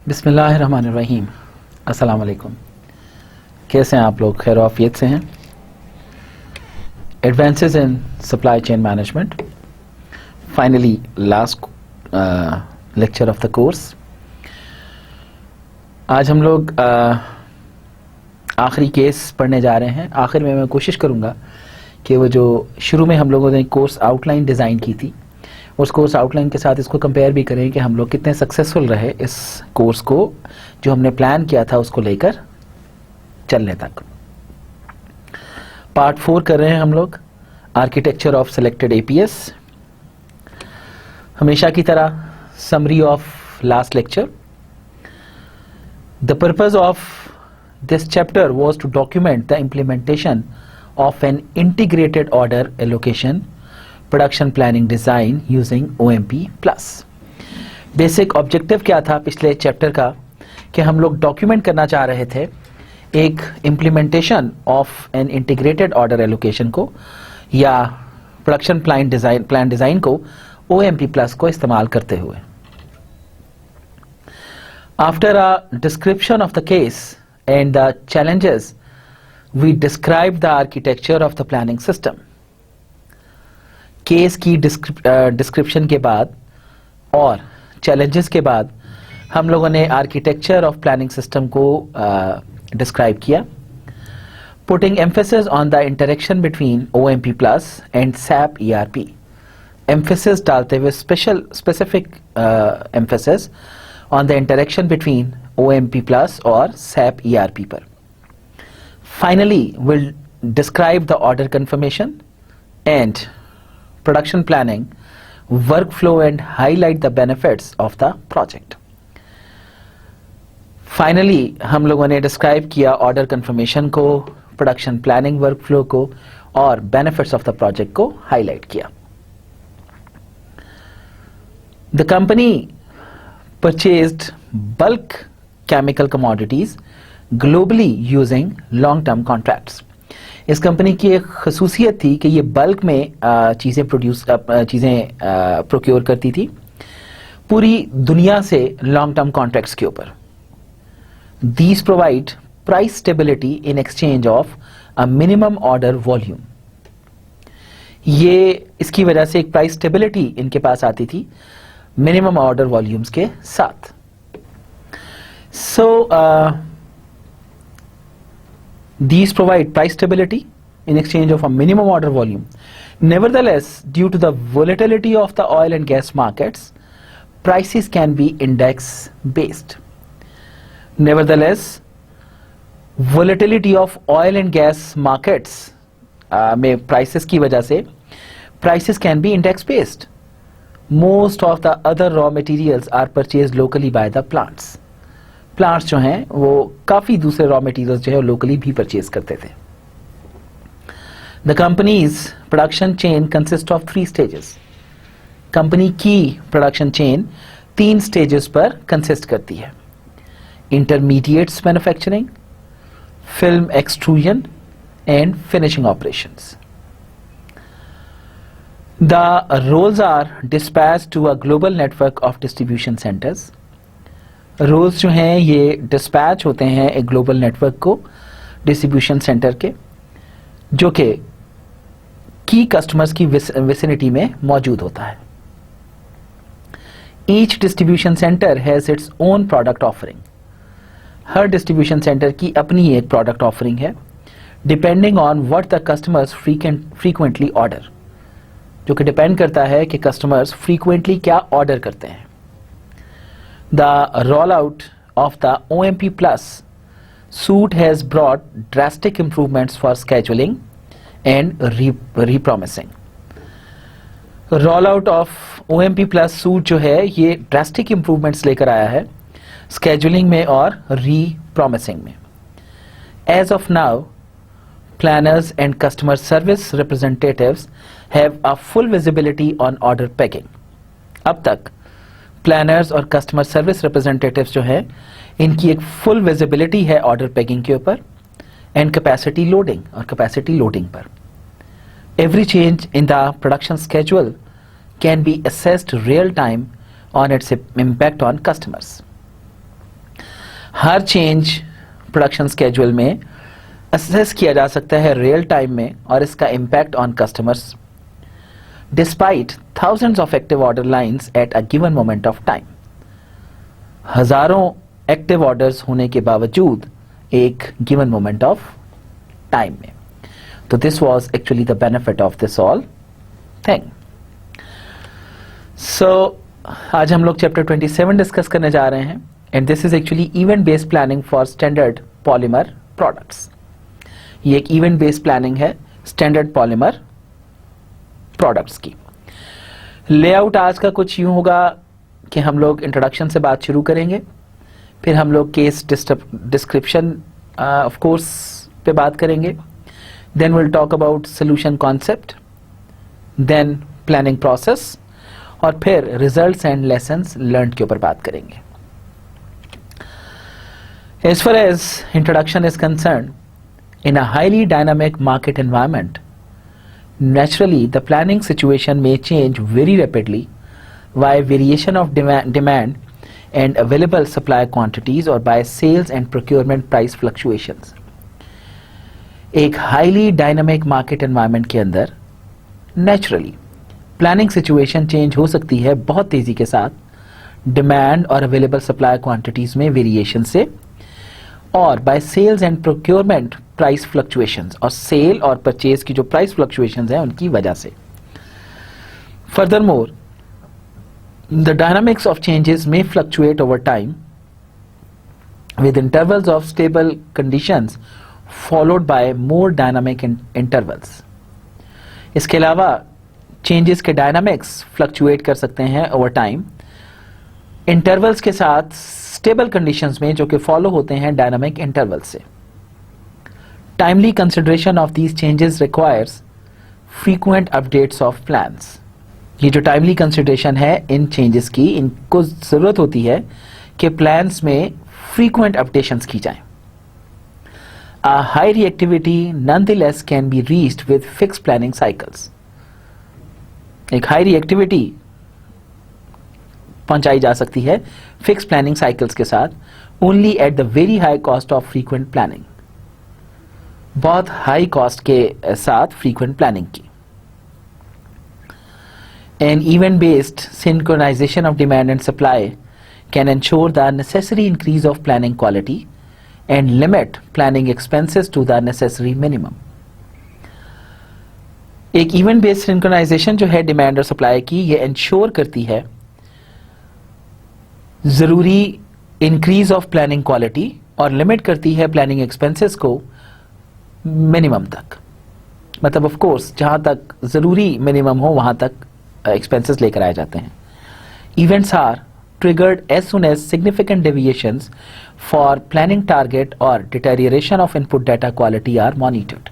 बिस्मिल्लाहिर्रहमानिर्रहीम। अस्सलाम वालेकुम। कैसे हैं आप लोग? खैर आफियत से हैं? Advances in supply chain management, finally last lecture of the course. आज हम लोग आखिरी केस पढ़ने जा रहे हैं। आखिर में मैं कोशिश करूंगा कि वो जो शुरू में हम लोगों ने कोर्स आउटलाइन डिज़ाइन की थी, उस कोर्स आउटलाइन के साथ इसको कंपेयर भी करें कि हम लोग कितने सक्सेसफुल रहे इस कोर्स को जो हमने प्लान किया था उसको लेकर चलने तक। पार्ट 4 कर रहे हैं हम लोग, आर्किटेक्चर ऑफ सिलेक्टेड एपीएस। हमेशा की तरह summary of last lecture. The purpose of this chapter was to document the implementation of an integrated order allocation production planning design using OMP plus. Basic objective क्या था पिछले chapter का कि हम लोग डॉक्यूमेंट करना चाह रहे थे एक implementation of an integrated order allocation को या प्रोडक्शन प्लान डिजाइन को OMP प्लस को इस्तेमाल करते हुए। After a description of the case and the challenges we describe the architecture of the planning system. Case की डिस्क्रिप्शन के बाद और चैलेंजेस के बाद हम लोगों ने आर्किटेक्चर ऑफ प्लानिंग सिस्टम को डिस्क्राइब किया। Putting emphasis on the interaction between OMP plus and SAP ERP। Emphasis डालते हुए specific emphasis on the interaction between OMP plus और SAP ERP पर। Finally will describe the order confirmation and production planning workflow and highlight the benefits of the project. Finally हम लोगों ने describe किया order confirmation को, production planning workflow को और benefits of the project को हाईलाइट किया। The company purchased bulk chemical commodities globally using long term contracts. इस कंपनी की एक खसूसियत थी कि ये बल्क में चीज़ें प्रोक्योर करती थी पूरी दुनिया से लॉन्ग टर्म कॉन्ट्रैक्ट्स के ऊपर। These provide price stability in exchange of a minimum order volume. ये इसकी वजह से एक प्राइस स्टेबिलिटी इनके पास आती थी मिनिमम ऑर्डर वॉल्यूम्स के साथ। These provide price stability in exchange of a minimum order volume. Nevertheless, due to the volatility of the oil and gas markets, prices can be index based. Nevertheless, volatility of oil and gas markets में prices की वजह से prices can be index based. Most of the other raw materials are purchased locally by the plants. Plants जो हैं वो काफ़ी दूसरे raw materials जो है लोकली भी परचेज करते थे। The company's production chain consist of 3 stages. Company की प्रोडक्शन चेन 3 स्टेजेस पर कंसिस्ट करती है। Intermediates manufacturing, film extrusion and finishing operations. The rolls are dispatched to a global network of distribution centres. Rolls जो हैं ये dispatch होते हैं एक ग्लोबल नेटवर्क को डिस्ट्रीब्यूशन सेंटर के, जो कि की कस्टमर्स की विसिनिटी में मौजूद होता है। Each distribution centre has its own product offering. Her distribution centre की अपनी एक प्रोडक्ट ऑफरिंग है depending on what the customers frequently order, जो कि डिपेंड करता है कि कस्टमर्स फ्रीक्वेंटली क्या ऑर्डर करते हैं। The rollout of the OMP Plus suite has brought drastic improvements for scheduling and repromising. Rollout of OMP Plus suite जो है ये drastic improvements लेकर आया है scheduling में और repromising में। As of now, planners and customer service representatives have a full visibility on order packing. अब तक प्लानर्स और कस्टमर सर्विस रिप्रेजेंटेटिव्स जो है इनकी एक फुल विजिबिलिटी है ऑर्डर पैकिंग के ऊपर एंड कैपेसिटी लोडिंग पर। Every change in the production schedule can be assessed real time on its impact on customers. Her change production schedule में असेस किया जा सकता है रियल टाइम में और इसका impact on customers despite thousands of active order lines at a given moment of time. हजारों active orders होने के बावजूद एक गिवन मोमेंट ऑफ टाइम में। तो this was actually the benefit of this all thing. So आज हम लोग चैप्टर 27 डिस्कस करने जा रहे हैं and this is actually event based planning for standard polymer products. ये एक इवेंट बेस्ड प्लानिंग है स्टैंडर्ड पॉलीमर प्रोडक्ट्स की। लेआउट आज का कुछ यूं होगा कि हम लोग इंट्रोडक्शन से बात शुरू करेंगे, फिर हम लोग केस डिस्क्रिप्शन ऑफ कोर्स पे बात करेंगे, then will talk about solution concept, then planning process और फिर रिजल्ट्स एंड लेसन्स लर्न्ड के ऊपर बात करेंगे। As far as introduction is concerned, in a highly dynamic market environment, naturally the planning situation may change very rapidly by variation of demand and available supply quantities or by sales and procurement price fluctuations. एक highly dynamic market environment के अंदर naturally planning situation change हो सकती है बहुत तेजी के साथ demand और available supply quantities में variation से और by sales and procurement price fluctuations और सेल और परचेज की जो प्राइस फ्लक्चुएशंस हैं उनकी वजह से। Furthermore, the dynamics of changes may fluctuate over time with intervals of stable conditions followed by more dynamic intervals. इसके अलावा चेंजेस के डायनामिक्स फ्लक्चुएट कर सकते हैं ओवर टाइम इंटरवल्स के साथ स्टेबल कंडीशंस में जो कि फॉलो होते हैं डायनामिक इंटरवल से। Timely consideration of these changes requires frequent updates of plans. ये जो टाइमली कंसिडरेशन है इन चेंजेस की, इनको जरूरत होती है कि प्लान्स में फ्रीक्वेंट अपडेशंस की जाएं। A high reactivity nonetheless can be reached with fixed planning cycles. एक हाई रिएक्टिविटी पहुंचाई जा सकती है फिक्स प्लानिंग साइकिल्स के साथ only at the very high cost of frequent planning, बहुत हाई कॉस्ट के साथ फ्रीक्वेंट प्लानिंग की। An event based synchronisation of demand and supply can ensure the necessary increase of planning quality and limit planning expenses to the necessary minimum. एक event based synchronisation जो है demand और supply की, ये ensure करती है जरूरी इंक्रीज ऑफ प्लानिंग क्वालिटी और लिमिट करती है प्लानिंग एक्सपेंसेस को मिनिमम तक। मतलब ऑफ कोर्स जहां तक जरूरी मिनिमम हो वहां तक एक्सपेंसेस लेकर आए जाते हैं। Events are triggered as soon as significant deviations for planning target और deterioration of input data quality are monitored.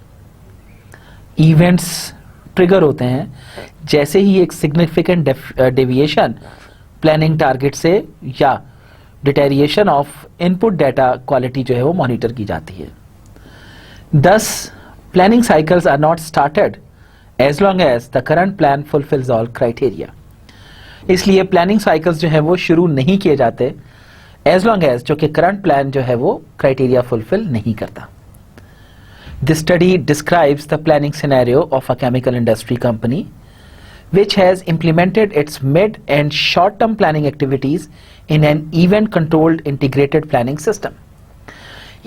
Events trigger होते हैं जैसे ही एक सिग्निफिकेंट डेविएशन प्लानिंग टारगेट से या deterioration of input data quality जो है वो मॉनिटर की जाती है। Thus, planning cycles are not started as long as the current plan fulfills all criteria. इसलिए प्लानिंग साइकिल्स जो है वो शुरू नहीं किए जाते as long as जो कि करंट प्लान जो है वो क्राइटेरिया फुलफिल नहीं करता। This study describes the planning scenario of a chemical industry company which has implemented its mid and short-term planning activities in an event-controlled integrated planning system.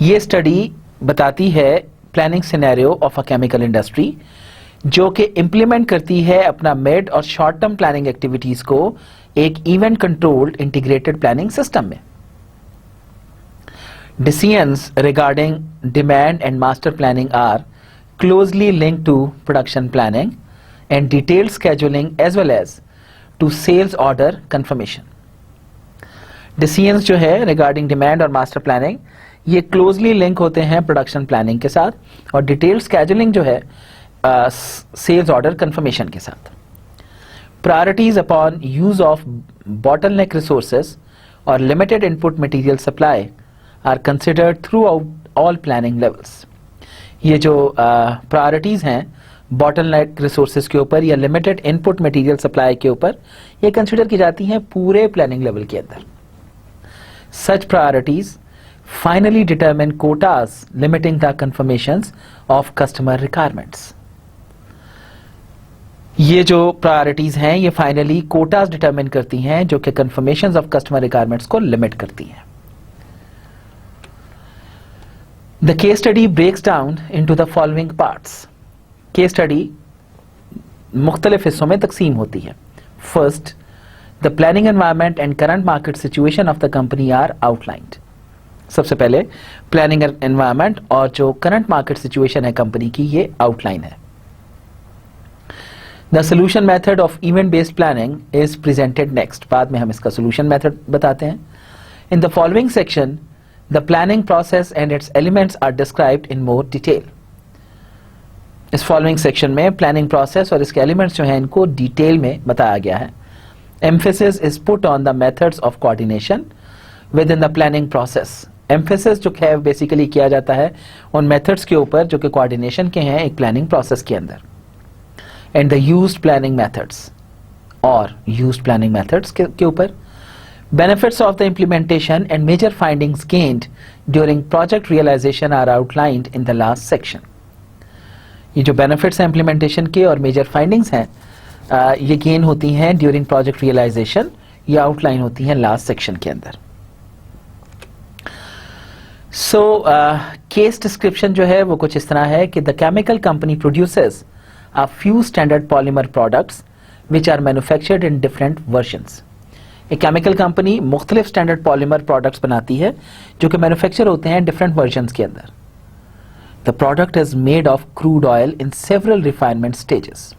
ये study बताती है planning scenario of a chemical industry जो कि implement करती है अपना mid और short term planning activities को एक event controlled integrated planning system में। Decisions regarding demand and master planning are closely linked to production planning and detailed scheduling as well as to sales order confirmation. Decisions जो है regarding demand और master planning ये closely link होते हैं production planning के साथ और detailed scheduling जो है sales order confirmation के साथ। Priorities upon use of bottleneck resources or limited input material supply are considered throughout all planning levels. ये जो प्रायोरिटीज हैं बॉटलनेक रिसोर्सेज के ऊपर या लिमिटेड इनपुट मटेरियल सप्लाई के ऊपर ये कंसिडर की जाती हैं पूरे प्लानिंग लेवल के अंदर। Such priorities finally determine quotas limiting the confirmations of customer requirements. ये जो प्रायोरिटीज हैं ये फाइनली कोटास डिटरमिन करती हैं जो कि कंफर्मेशंस ऑफ कस्टमर रिक्वायरमेंट्स को लिमिट करती हैं. The case study breaks down into the following parts. Case study मुख्तलिफ हिस्सों में तकसीम होती है. First, the planning environment and current market situation of the company are outlined. सबसे पहले प्लानिंग एनवायरनमेंट और जो करंट मार्केट सिचुएशन है कंपनी की ये आउटलाइन है. The solution method of event based planning is presented next. बाद में हम इसका सोल्यूशन मेथड बताते हैं. In the following section the planning process and its elements are described in more detail. इस फॉलोइंग सेक्शन में प्लानिंग प्रोसेस और इसके एलिमेंट्स जो हैं इनको डिटेल में बताया गया है. Emphasis is put on the methods of coordination with in the planning process. Emphasis जो है बेसिकली किया जाता है उन मेथड्स के ऊपर जो कि कोऑर्डिनेशन के हैं एक प्लानिंग प्रोसेस के अंदर. And the used planning methods और यूज्ड प्लानिंग मेथड्स के ऊपर. Benefits of the implementation and major findings gained during project realisation are outlined in the last section. ये जो बेनिफिट्स हैं इम्प्लीमेंटेशन के और मेजर फाइंडिंग्स हैं ये गेन होती हैं ड्यूरिंग प्रोजेक्ट रियलाइजेशन, ये आउटलाइन होती हैं लास्ट सेक्शन के अंदर. सो केस डिस्क्रिप्शन जो है वो कुछ इस तरह है कि the chemical company produces a few standard polymer products which are manufactured in different versions. एक केमिकल कंपनी मुख्तलिफ स्टैंडर्ड पॉलीमर प्रोडक्ट्स बनाती है जो कि मैन्युफैक्चर होते हैं डिफरेंट वर्जन्स के अंदर. The product is made of crude oil in several refinement stages.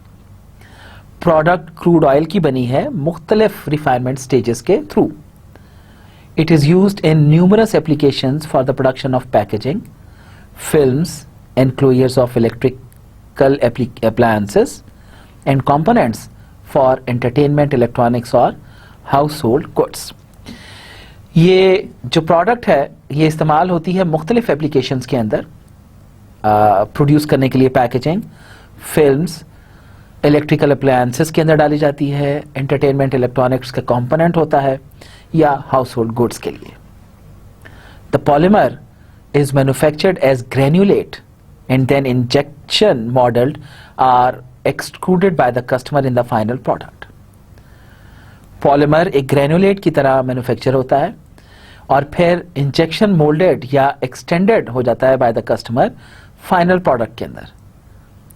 Product crude oil की बनी है मुख्तलिफ रिफाइनमेंट स्टेजेस के through. It is used in numerous applications for the production of packaging, films, enclosures of electric appliances and components for entertainment electronics और household goods. ये जो product है ये इस्तेमाल होती है मुख्तलिफ एप्लीकेशंस के अंदर प्रोड्यूस करने के लिए. पैकेजिंग, फिल्म्स, इलेक्ट्रिकल अप्लायंसेस के अंदर डाली जाती है, एंटरटेनमेंट इलेक्ट्रॉनिक्स का कंपोनेंट होता है या हाउस होल्ड गुड्स के लिए. The polymer is manufactured as granulate and then injection molded are extruded by the customer in the final product. Polymer एक ग्रेनुलेट की तरह मैन्युफैक्चर होता है और फिर इंजेक्शन मोल्डेड या एक्सटेंडेड हो जाता है by the customer final product के अंदर.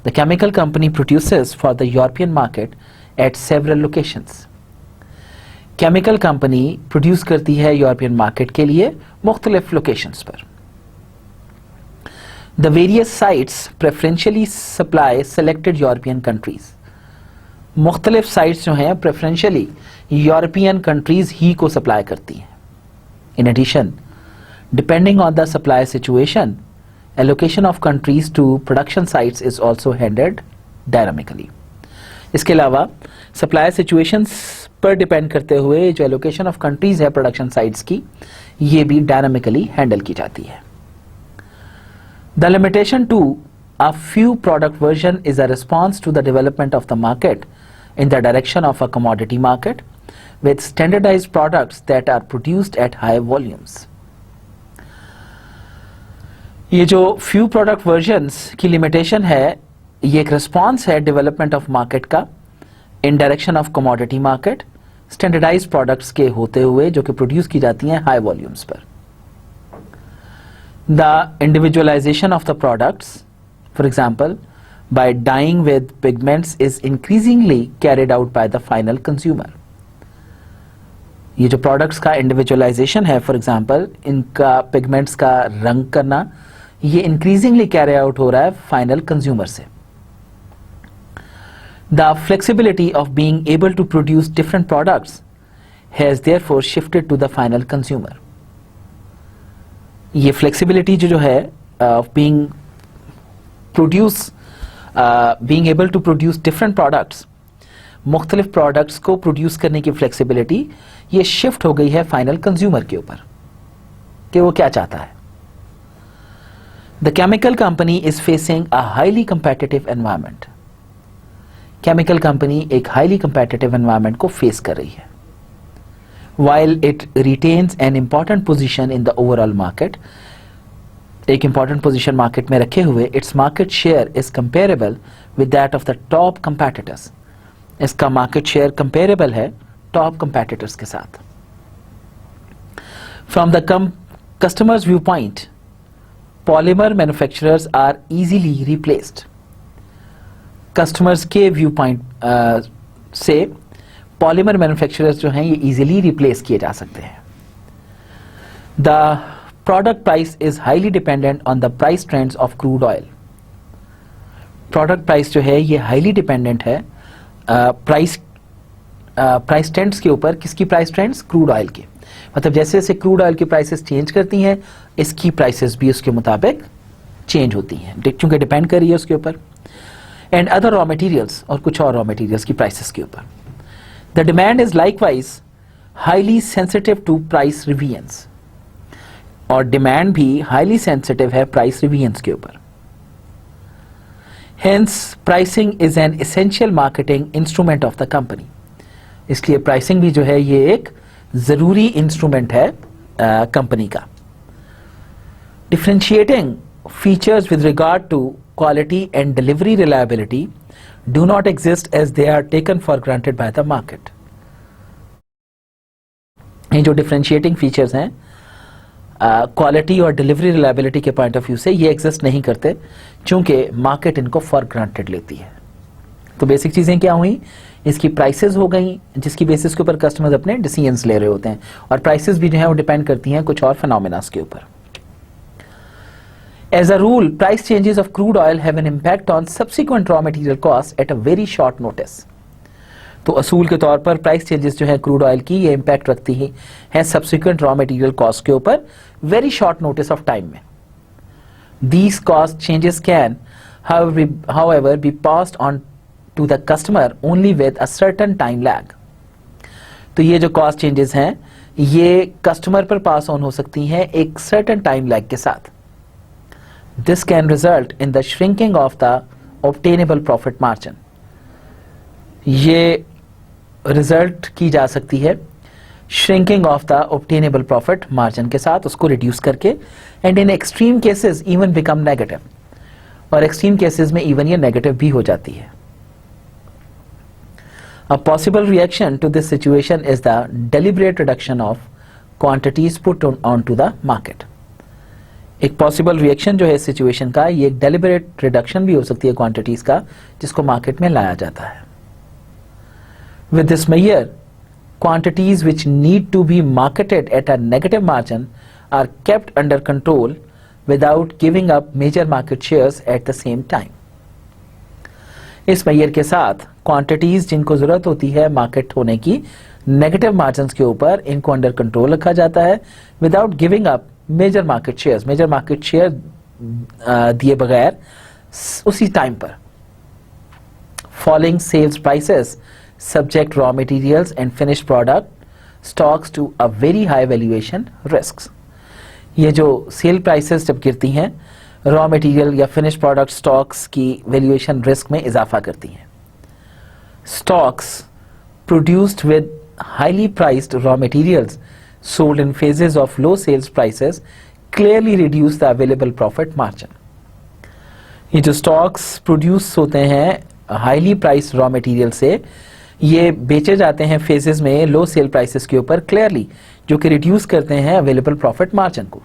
The chemical company produces for the European market at several locations. Chemical company produce करती है यूरोपियन मार्केट के लिए मुख्तलिफ लोकेशंस पर. The various sites preferentially supply selected European countries. मुख्तलिफ sites जो हैं preferentially European countries ही को supply करती हैं. In addition, depending on the supply situation, allocation of countries to production sites is also handled dynamically. इसके अलावा supply situations पर depend करते हुए जो allocation of countries है production sites की ये भी dynamically handle की जाती है. The limitation to a few product version is a response to the development of the market in the direction of a commodity market with standardized products that are produced at high volumes. ये जो few product versions की limitation है ये एक response है development of market का in direction of commodity market standardized products के होते हुए जो कि produce की जाती हैं high volumes पर. The individualization of the products, for example, by dyeing with pigments is increasingly carried out by the final consumer. ये जो products का individualization है, for example, इनका pigments का रंग करना, ये increasingly carry out हो रहा है final consumer से. The flexibility of being able to produce different products has therefore shifted to the final consumer. ये फ्लेक्सिबिलिटी जो है being able to produce different products, मुख्तलिफ प्रोडक्ट्स को प्रोड्यूस करने की फ्लेक्सिबिलिटी ये शिफ्ट हो गई है फाइनल कंज्यूमर के ऊपर कि वो क्या चाहता है. The chemical company is facing a highly competitive environment. Chemical company एक हाईली कंपेटिटिव एनवायरनमेंट को फेस कर रही है. while it retains an important position in the overall market, एक important position market में रखे हुए, its market share is comparable with that of the top competitors. इसका market share comparable है top competitors के साथ. From the customer's viewpoint, polymer manufacturers are easily replaced. Customers के viewpoint से polymer manufacturers जो हैं ये easily replace किए जा सकते हैं. The product price is highly dependent on the price trends of crude oil. Product price जो है ये highly dependent है price trends के ऊपर. किसकी price trends? Crude oil के. मतलब जैसे जैसे crude oil की prices change करती हैं, इसकी prices भी उसके मुताबिक change होती हैं, क्योंकि depend कर रही है उसके ऊपर. And other raw materials, और कुछ और raw materials की prices के ऊपर. The demand is likewise highly sensitive to price revisions. और डिमांड भी हाईली सेंसिटिव है प्राइस रिविजन्स के ऊपर. Hence pricing is an essential marketing instrument of the company. इसलिए प्राइसिंग भी जो है ये एक जरूरी इंस्ट्रूमेंट है कंपनी का. Differentiating features with regard to quality and delivery reliability do not exist as they are taken for granted by the market. ये जो डिफरेंशिएटिंग फीचर्स हैं क्वालिटी और डिलीवरी रिलायबिलिटी के पॉइंट ऑफ व्यू से ये exist नहीं करते, चूंकि मार्केट इनको फॉर ग्रांटेड लेती है. तो बेसिक चीजें क्या हुई, इसकी प्राइसेस हो गई जिसकी बेसिस के ऊपर कस्टमर्स अपने डिसीजंस ले रहे होते हैं, और प्राइसेस भी जो है वो डिपेंड करती हैं कुछ और फिनोमेनास के ऊपर. As a rule price changes of crude oil have an impact on subsequent raw material cost at a very short notice. तो असूल के तौर पर प्राइस चेंजेस जो है क्रूड ऑयल की ये इंपैक्ट रखती है सब्सिक्वेंट रॉ मटेरियल कॉस्ट के ऊपर very short notice of time में. These cost changes can however be passed on to the customer only with a certain time lag. तो ये जो कॉस्ट चेंजेस हैं ये कस्टमर पर पास ऑन हो सकती हैं एक सर्टेन टाइम लैग के साथ. This can result in the shrinking of the obtainable profit margin. ये रिजल्ट की जा सकती है shrinking of the obtainable profit margin के साथ, उसको रिड्यूस करके, and in extreme cases even become negative. और एक्सट्रीम केसेस में इवन ये नेगेटिव भी हो जाती है. A possible reaction to this situation is the deliberate reduction of quantities put onto the market. एक पॉसिबल रिएक्शन जो है इस सिचुएशन का, ये एक डेलिबरेट रिडक्शन भी हो सकती है क्वांटिटीज का जिसको मार्केट में लाया जाता है. With this measure, quantities which need to be marketed at a negative margin are kept under control without giving up major market shares at the same time. इस measure के साथ quantities जिनको जरूरत होती है मार्केट होने की नेगेटिव मार्जिन्स के ऊपर, इनको अंडर कंट्रोल रखा जाता है without giving up major market shares. Major market share दिए बगैर उसी टाइम पर. Falling sales prices subject raw materials and finished product stocks to a very high valuation risks. ये जो सेल प्राइसेस जब गिरती हैं रॉ मटेरियल या फिनिश प्रोडक्ट स्टॉक्स की वैल्यूएशन रिस्क में इजाफा करती हैं. Stocks produced with highly priced raw materials sold in phases of low sales prices clearly reduce the available profit margin. ये जो स्टॉक्स प्रोड्यूस होते हैं हाईली प्राइस्ड रॉ मटेरियल से, ये बेचे जाते हैं फेजेस में लो सेल प्राइसेस के ऊपर क्लियरली, जो कि रिड्यूस करते हैं अवेलेबल प्रॉफिट मार्जिन को.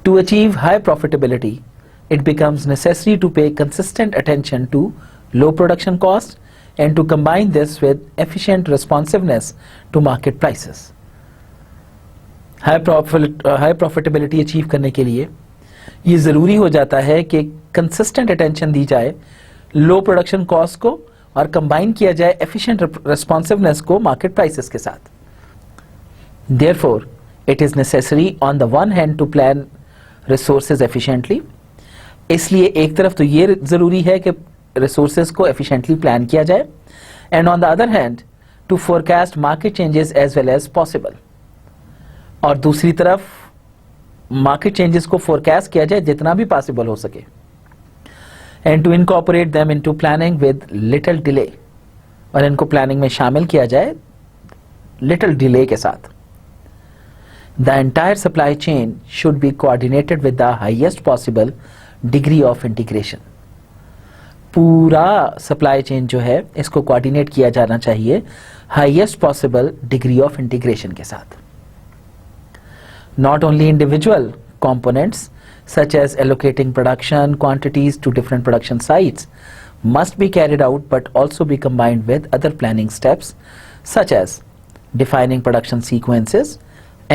To achieve high profitability it becomes necessary to pay consistent attention to low production cost and to combine this with efficient responsiveness to market prices. High profitability achieve करने के लिए ये जरूरी हो जाता है कि कंसिस्टेंट अटेंशन दी जाए लो प्रोडक्शन कॉस्ट को और कंबाइन किया जाए एफिशिएंट रिस्पॉन्सिवनेस को मार्केट प्राइसेस के साथ. Therefore it is necessary on the one hand to plan resources efficiently. इसलिए एक तरफ तो ये जरूरी है कि रिसोर्सेज को एफिशिएंटली प्लान किया जाए, and on the other hand to forecast market changes as well as possible. और दूसरी तरफ मार्केट चेंजेस को फोरकास्ट किया जाए जितना भी पॉसिबल हो सके, and to incorporate them into planning with little delay. और इनको प्लानिंग में शामिल किया जाए लिटिल डिले के साथ। The entire supply chain should be coordinated with the highest possible degree of integration. पूरा सप्लाई चेन जो है इसको कोऑर्डिनेट किया जाना चाहिए highest possible degree of integration के साथ। Not only individual components such as allocating production quantities to different production sites must be carried out, but also be combined with other planning steps such as defining production sequences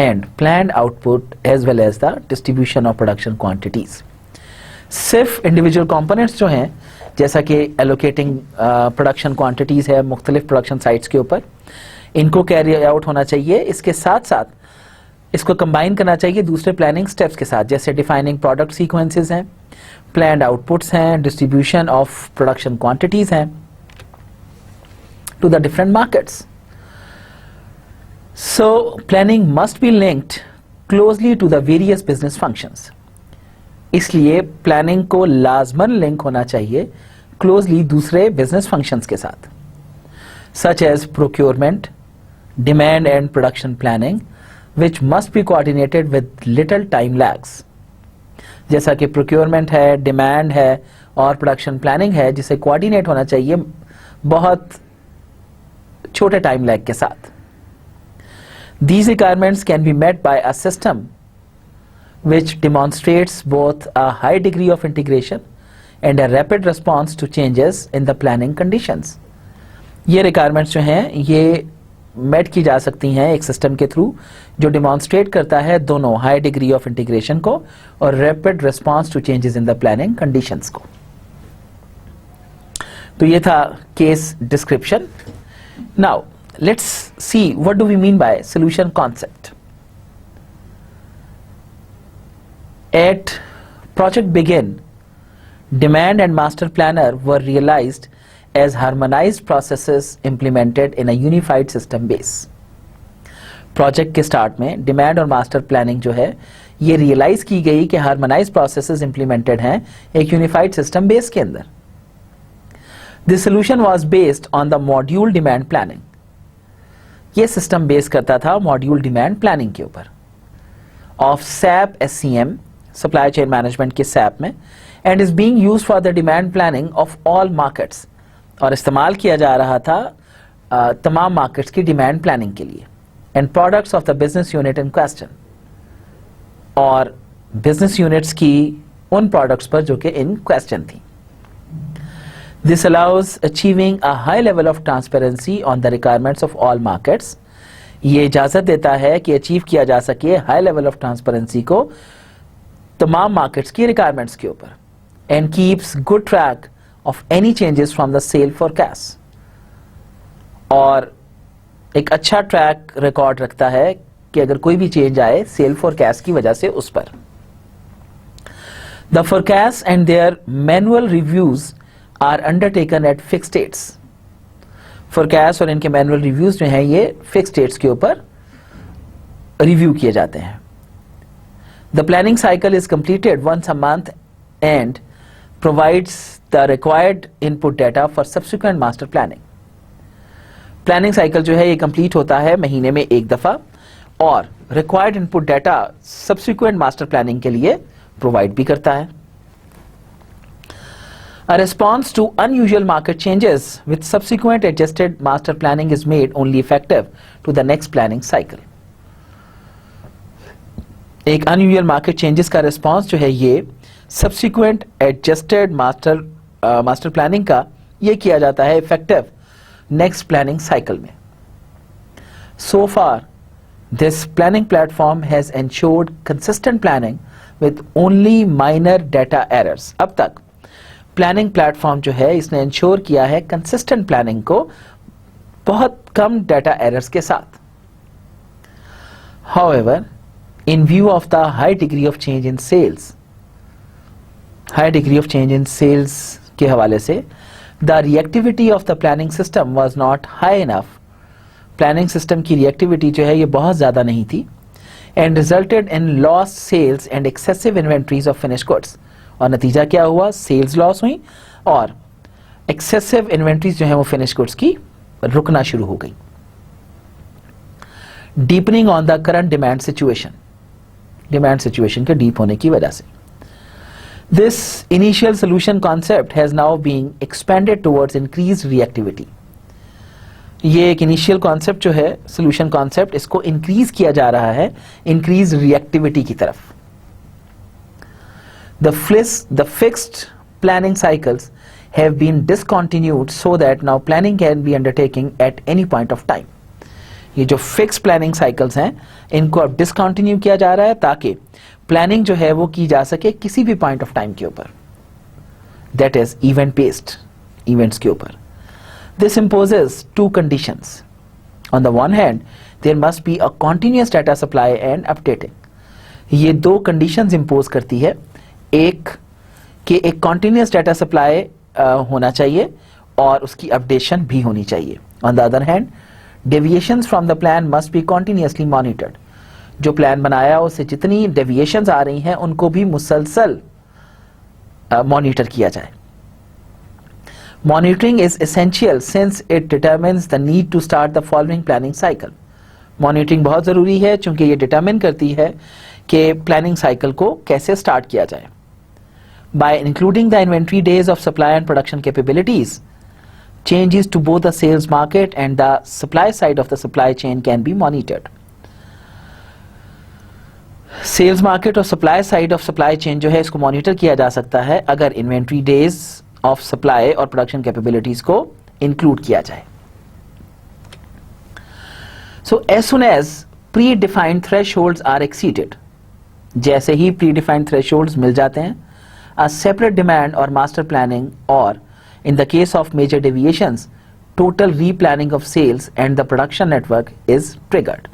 and planned output as well as the distribution of production quantities. सिर्फ individual components जो हैं जैसा कि allocating production quantities है मुख्तलिफ production sites के ऊपर, इनको कैरी आउट होना चाहिए। इसके साथ साथ इसको कंबाइन करना चाहिए दूसरे प्लानिंग स्टेप्स के साथ, जैसे डिफाइनिंग प्रोडक्ट सीक्वेंसेस हैं, प्लान्ड आउटपुट्स हैं, डिस्ट्रीब्यूशन ऑफ प्रोडक्शन क्वांटिटीज हैं to the different markets. So planning must be linked closely to the various business functions. इसलिए प्लानिंग को लाजमन लिंक होना चाहिए क्लोजली दूसरे बिजनेस फंक्शंस के साथ, such as procurement, demand and production planning which must be coordinated with little time lags। जैसा कि प्रोक्योरमेंट है, डिमांड है और प्रोडक्शन प्लानिंग है, जिसे कोऑर्डिनेट होना चाहिए बहुत छोटे टाइम लैग के साथ। These requirements can be met by a system which demonstrates both a high degree of integration and a rapid response to changes in the planning conditions। ये requirements जो हैं ये मेट की जा सकती हैं एक सिस्टम के थ्रू जो डिमॉन्स्ट्रेट करता है दोनों हाई डिग्री ऑफ इंटीग्रेशन को और rapid response to changes in the planning conditions को। तो ये था case description. Now let's see what do we mean by solution concept. At project begin, demand and master planner were realised as harmonized processes implemented in a unified system base। Project के start में demand और master planning जो है ये realise की गई कि harmonised processes implemented हैं एक यूनिफाइड सिस्टम बेस के अंदर। This solution was based on the module demand planning. ये सिस्टम बेस करता था मॉड्यूल डिमांड प्लानिंग के ऊपर of SAP SCM, supply chain management के SAP में, and is being used for the demand planning of all markets, और इस्तेमाल किया जा रहा था तमाम मार्केट्स की डिमांड प्लानिंग के लिए, and products of the business unit in question, और बिजनेस यूनिट्स की उन प्रोडक्ट्स पर जो कि इन क्वेश्चन थी। This allows achieving a high level of transparency on the requirements of all markets. ये इजाजत देता है कि अचीव किया जा सके हाई लेवल ऑफ ट्रांसपेरेंसी को तमाम मार्केट्स की रिक्वायरमेंट्स के ऊपर, and keeps good track of any changes from the sale forecast, और एक अच्छा ट्रैक रिकॉर्ड रखता है कि अगर कोई भी चेंज आए सेल फोरकास्ट की वजह से उस पर। The forecast and their manual reviews are undertaken at fixed dates. Forecast और इनके मैनुअल रिव्यूज जो हैं ये फिक्स्ड डेट्स के ऊपर रिव्यू किए जाते हैं। The planning cycle is completed once a month and provides the required input data for subsequent master planning। Planning cycle जो है ये कंप्लीट होता है महीने में एक दफा, और required input data subsequent master planning के लिए प्रोवाइड भी करता है। A response to unusual market changes with subsequent adjusted master planning is made only effective to the next planning cycle। एक अनयूजुअल मार्केट चेंजेस का रिस्पॉन्स जो है ये सब्सिक्वेंट एडजस्टेड मास्टर प्लानिंग का ये किया जाता है इफेक्टिव नेक्स्ट प्लानिंग साइकिल में। So far this planning platform has ensured consistent planning with only minor data errors. अब तक प्लानिंग प्लेटफॉर्म जो है इसने इंश्योर किया है कंसिस्टेंट प्लानिंग को बहुत कम डाटा एरर्स के साथ। However, in view of the high degree of change in sales, के हवाले से the reactivity of the planning system was not high enough। planning system की reactivity जो है ये बहुत ज़्यादा नहीं थी, and resulted in lost sales and excessive inventories of finished goods। और नतीजा क्या हुआ? sales loss हुई और excessive inventories जो है वो finished goods की रुकना शुरू हो गई। Deepening on the current demand situation के डीप होने की वजह से। This initial solution concept has now being expanded towards increase reactivity. ये एक इनिशियल कॉन्सेप्ट जो है सोल्यूशन कॉन्सेप्ट, इसको इंक्रीज किया जा रहा है इंक्रीज रिएक्टिविटी की तरफ। The fixed planning cycles have been discontinued so that now planning can be undertaken at any point of time. ये जो फिक्स प्लानिंग साइकिल्स हैं इनको अब डिसकंटिन्यू किया जा रहा है ताकि प्लानिंग जो है वो की जा सके किसी भी पॉइंट ऑफ टाइम के ऊपर, that is event based, events के ऊपर। This imposes two conditions. On the one hand there must be a continuous data supply and updating. ये दो कंडीशंस इंपोज करती है, एक कि एक कॉन्टिन्यूस डाटा सप्लाई होना चाहिए और उसकी अपडेशन भी होनी चाहिए। On the other hand deviations from the plan must be continuously monitored. जो प्लान बनाया उससे जितनी डेविएशंस आ रही हैं उनको भी मुसलसल मॉनिटर किया जाए। Monitoring is essential since it determines the need to start the following planning cycle. Monitoring बहुत जरूरी है क्योंकि ये डिटरमिन करती है कि प्लानिंग साइकिल को कैसे स्टार्ट किया जाए। By including the inventory days of supply and production capabilities, changes to both the sales market and the supply side of the supply chain can be monitored. Sales market और supply side of supply chain जो है इसको monitor किया जा सकता है अगर inventory days of supply और production capabilities को include किया जाए। So as soon as predefined thresholds are exceeded, जैसे ही predefined thresholds मिल जाते हैं, a separate demand or master planning, or in the case of major deviations, total replanning of sales and the production network is triggered.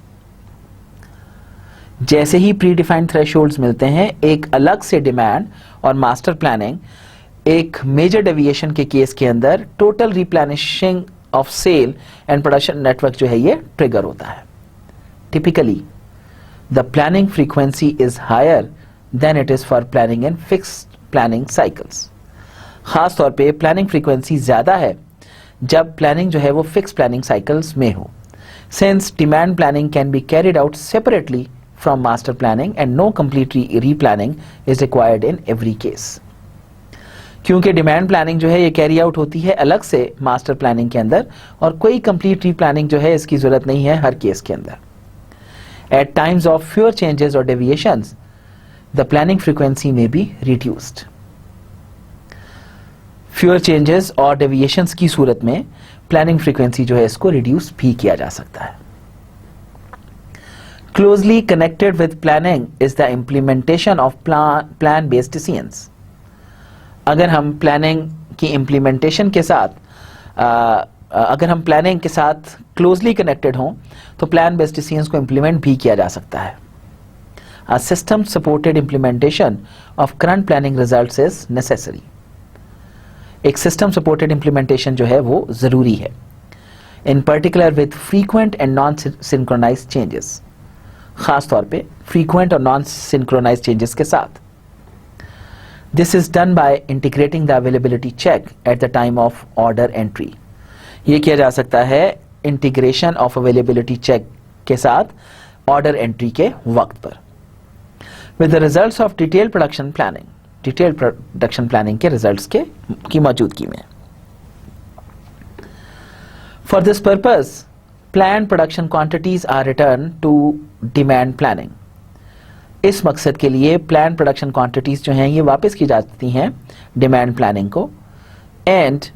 जैसे ही predefined thresholds मिलते हैं, एक अलग से demand और master planning एक major deviation के केस के अंदर total replenishing of sale and production network जो है ये trigger होता है। Typically, the planning frequency is higher than it is for planning in fixed planning cycles. खास तौर पे प्लानिंग फ्रीक्वेंसी ज्यादा है जब प्लानिंग जो है वो फिक्स प्लानिंग साइकिल्स में हो, since demand planning can be carried out separately from master planning and no complete replanning is required in every case. क्योंकि डिमांड प्लानिंग जो है ये कैरी आउट होती है अलग से मास्टर प्लानिंग के अंदर और कोई कंप्लीट रीप्लानिंग जो है इसकी जरूरत नहीं है हर केस के अंदर। At times of fewer changes और deviations the planning frequency may be reduced. Fewer changes और deviations की सूरत में planning frequency जो है इसको reduce भी किया जा सकता है। Closely connected with planning is the implementation of plan based decisions. अगर हम planning की implementation के साथ अगर हम planning के साथ closely connected हों तो plan based decisions को implement भी किया जा सकता है। A system supported implementation of current planning results is necessary. एक system supported implementation जो है वो जरूरी है, in particular with frequent and non-synchronized changes. खास तौर पे frequent और non-synchronized changes के साथ। This is done by integrating the availability check at the time of order entry. ये किया जा सकता है integration of availability check के साथ order entry के वक्त पर। With the results of detailed production planning के results की मौजूदगी में। For this purpose, planned production quantities are returned to demand planning. इस मकसद के लिए planned production quantities जो हैं ये वापस की जाती हैं demand planning को, and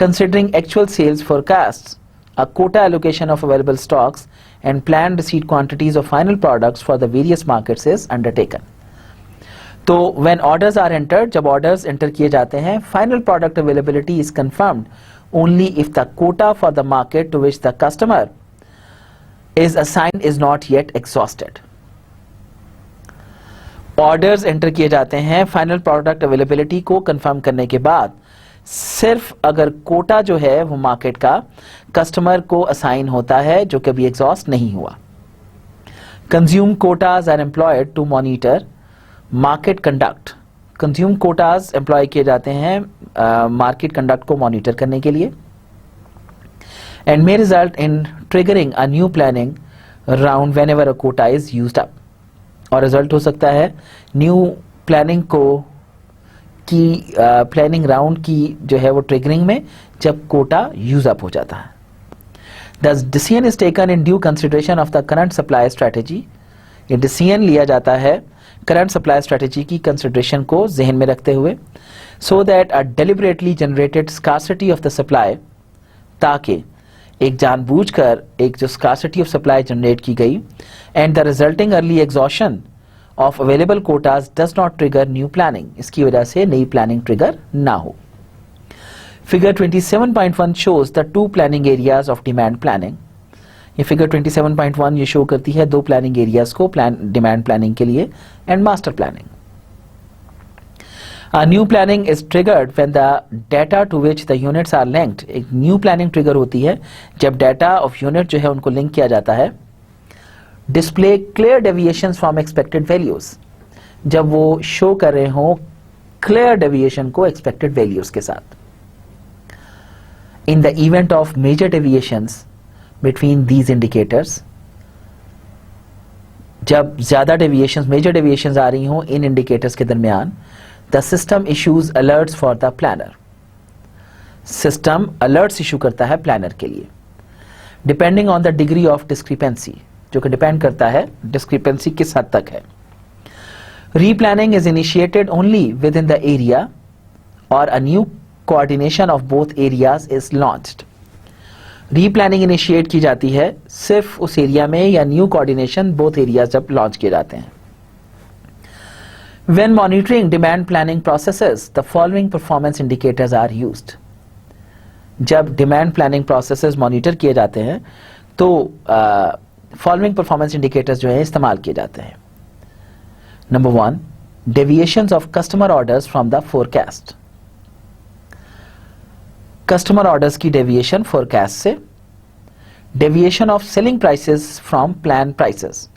considering actual sales forecasts, a quota allocation of available stocks and planned receipt quantities of final products for the various markets is undertaken. तो when orders are entered, जब orders enter किए जाते हैं, final product availability is confirmed only if the quota for the market to which the customer is assigned is not yet exhausted. Orders enter किए जाते हैं final product availability को confirm करने के बाद सिर्फ अगर कोटा जो है वो मार्केट का कस्टमर को असाइन होता है जो कभी एग्जॉस्ट नहीं हुआ। Consume quotas are employed to monitor market conduct. Consume quotas employ किए जाते हैं मार्केट कंडक्ट को मॉनिटर करने के लिए, and may result in triggering a new planning round when ever a quota is used up, और रिजल्ट हो सकता है न्यू प्लानिंग प्लानिंग राउंड की जो है वो ट्रिगरिंग में जब कोटा यूज अप हो जाता है। The decision is taken in due consideration of the current supply strategy. ये डिसीजन लिया जाता है करंट सप्लाई स्ट्रेटेजी की कंसिडरेशन को जहन में रखते हुए, so that a deliberately generated scarcity of the supply, ताकि एक जानबूझकर एक जो स्कार्सिटी ऑफ सप्लाई जनरेट की गई and the resulting early exhaustion of available Kota's does not trigger new planning, इसकी वजह से नई प्लानिंग ट्रिगर ना हो। Figure 27.1 shows the two planning areas of demand planning. ये फिगर 27.1 ये शो करती है दो प्लानिंग एरियाज को डिमांड प्लानिंग के लिए and master planning. A new planning is triggered when the data to which the units are linked, एक new planning trigger होती है जब डाटा ऑफ यूनिट जो है उनको लिंक किया जाता है, display clear deviations from expected values, जब वो शो कर रहे हो क्लियर डेविएशन को एक्सपेक्टेड वैल्यूज के साथ। In the event of major deviations between these indicators, जब ज्यादा डेविएशंस मेजर डेविएशंस आ रही हों इन इंडिकेटर्स के दरमियान, the system issues alerts for the planner, system alerts issue करता है प्लानर के लिए, depending on the degree of discrepancy, जो कि डिपेंड करता है डिस्क्रिपेंसी किस हद तक है। Replanning is initiated only within the area और a new coordination of both areas is launched. Replanning initiate की जाती है सिर्फ उस एरिया में या न्यू कोऑर्डिनेशन बोथ एरियाज जब लॉन्च किए जाते हैं। When monitoring demand planning processes, the following performance indicators are used. जब डिमांड प्लानिंग प्रोसेसेस मॉनिटर किए जाते हैं तो फॉलोइंग परफॉर्मेंस इंडिकेटर्स जो है इस्तेमाल किए जाते हैं। Number 1, deviations of customer orders from the forecast, customer orders की डेविएशन फोरकास्ट से, deviation of selling prices from plan prices,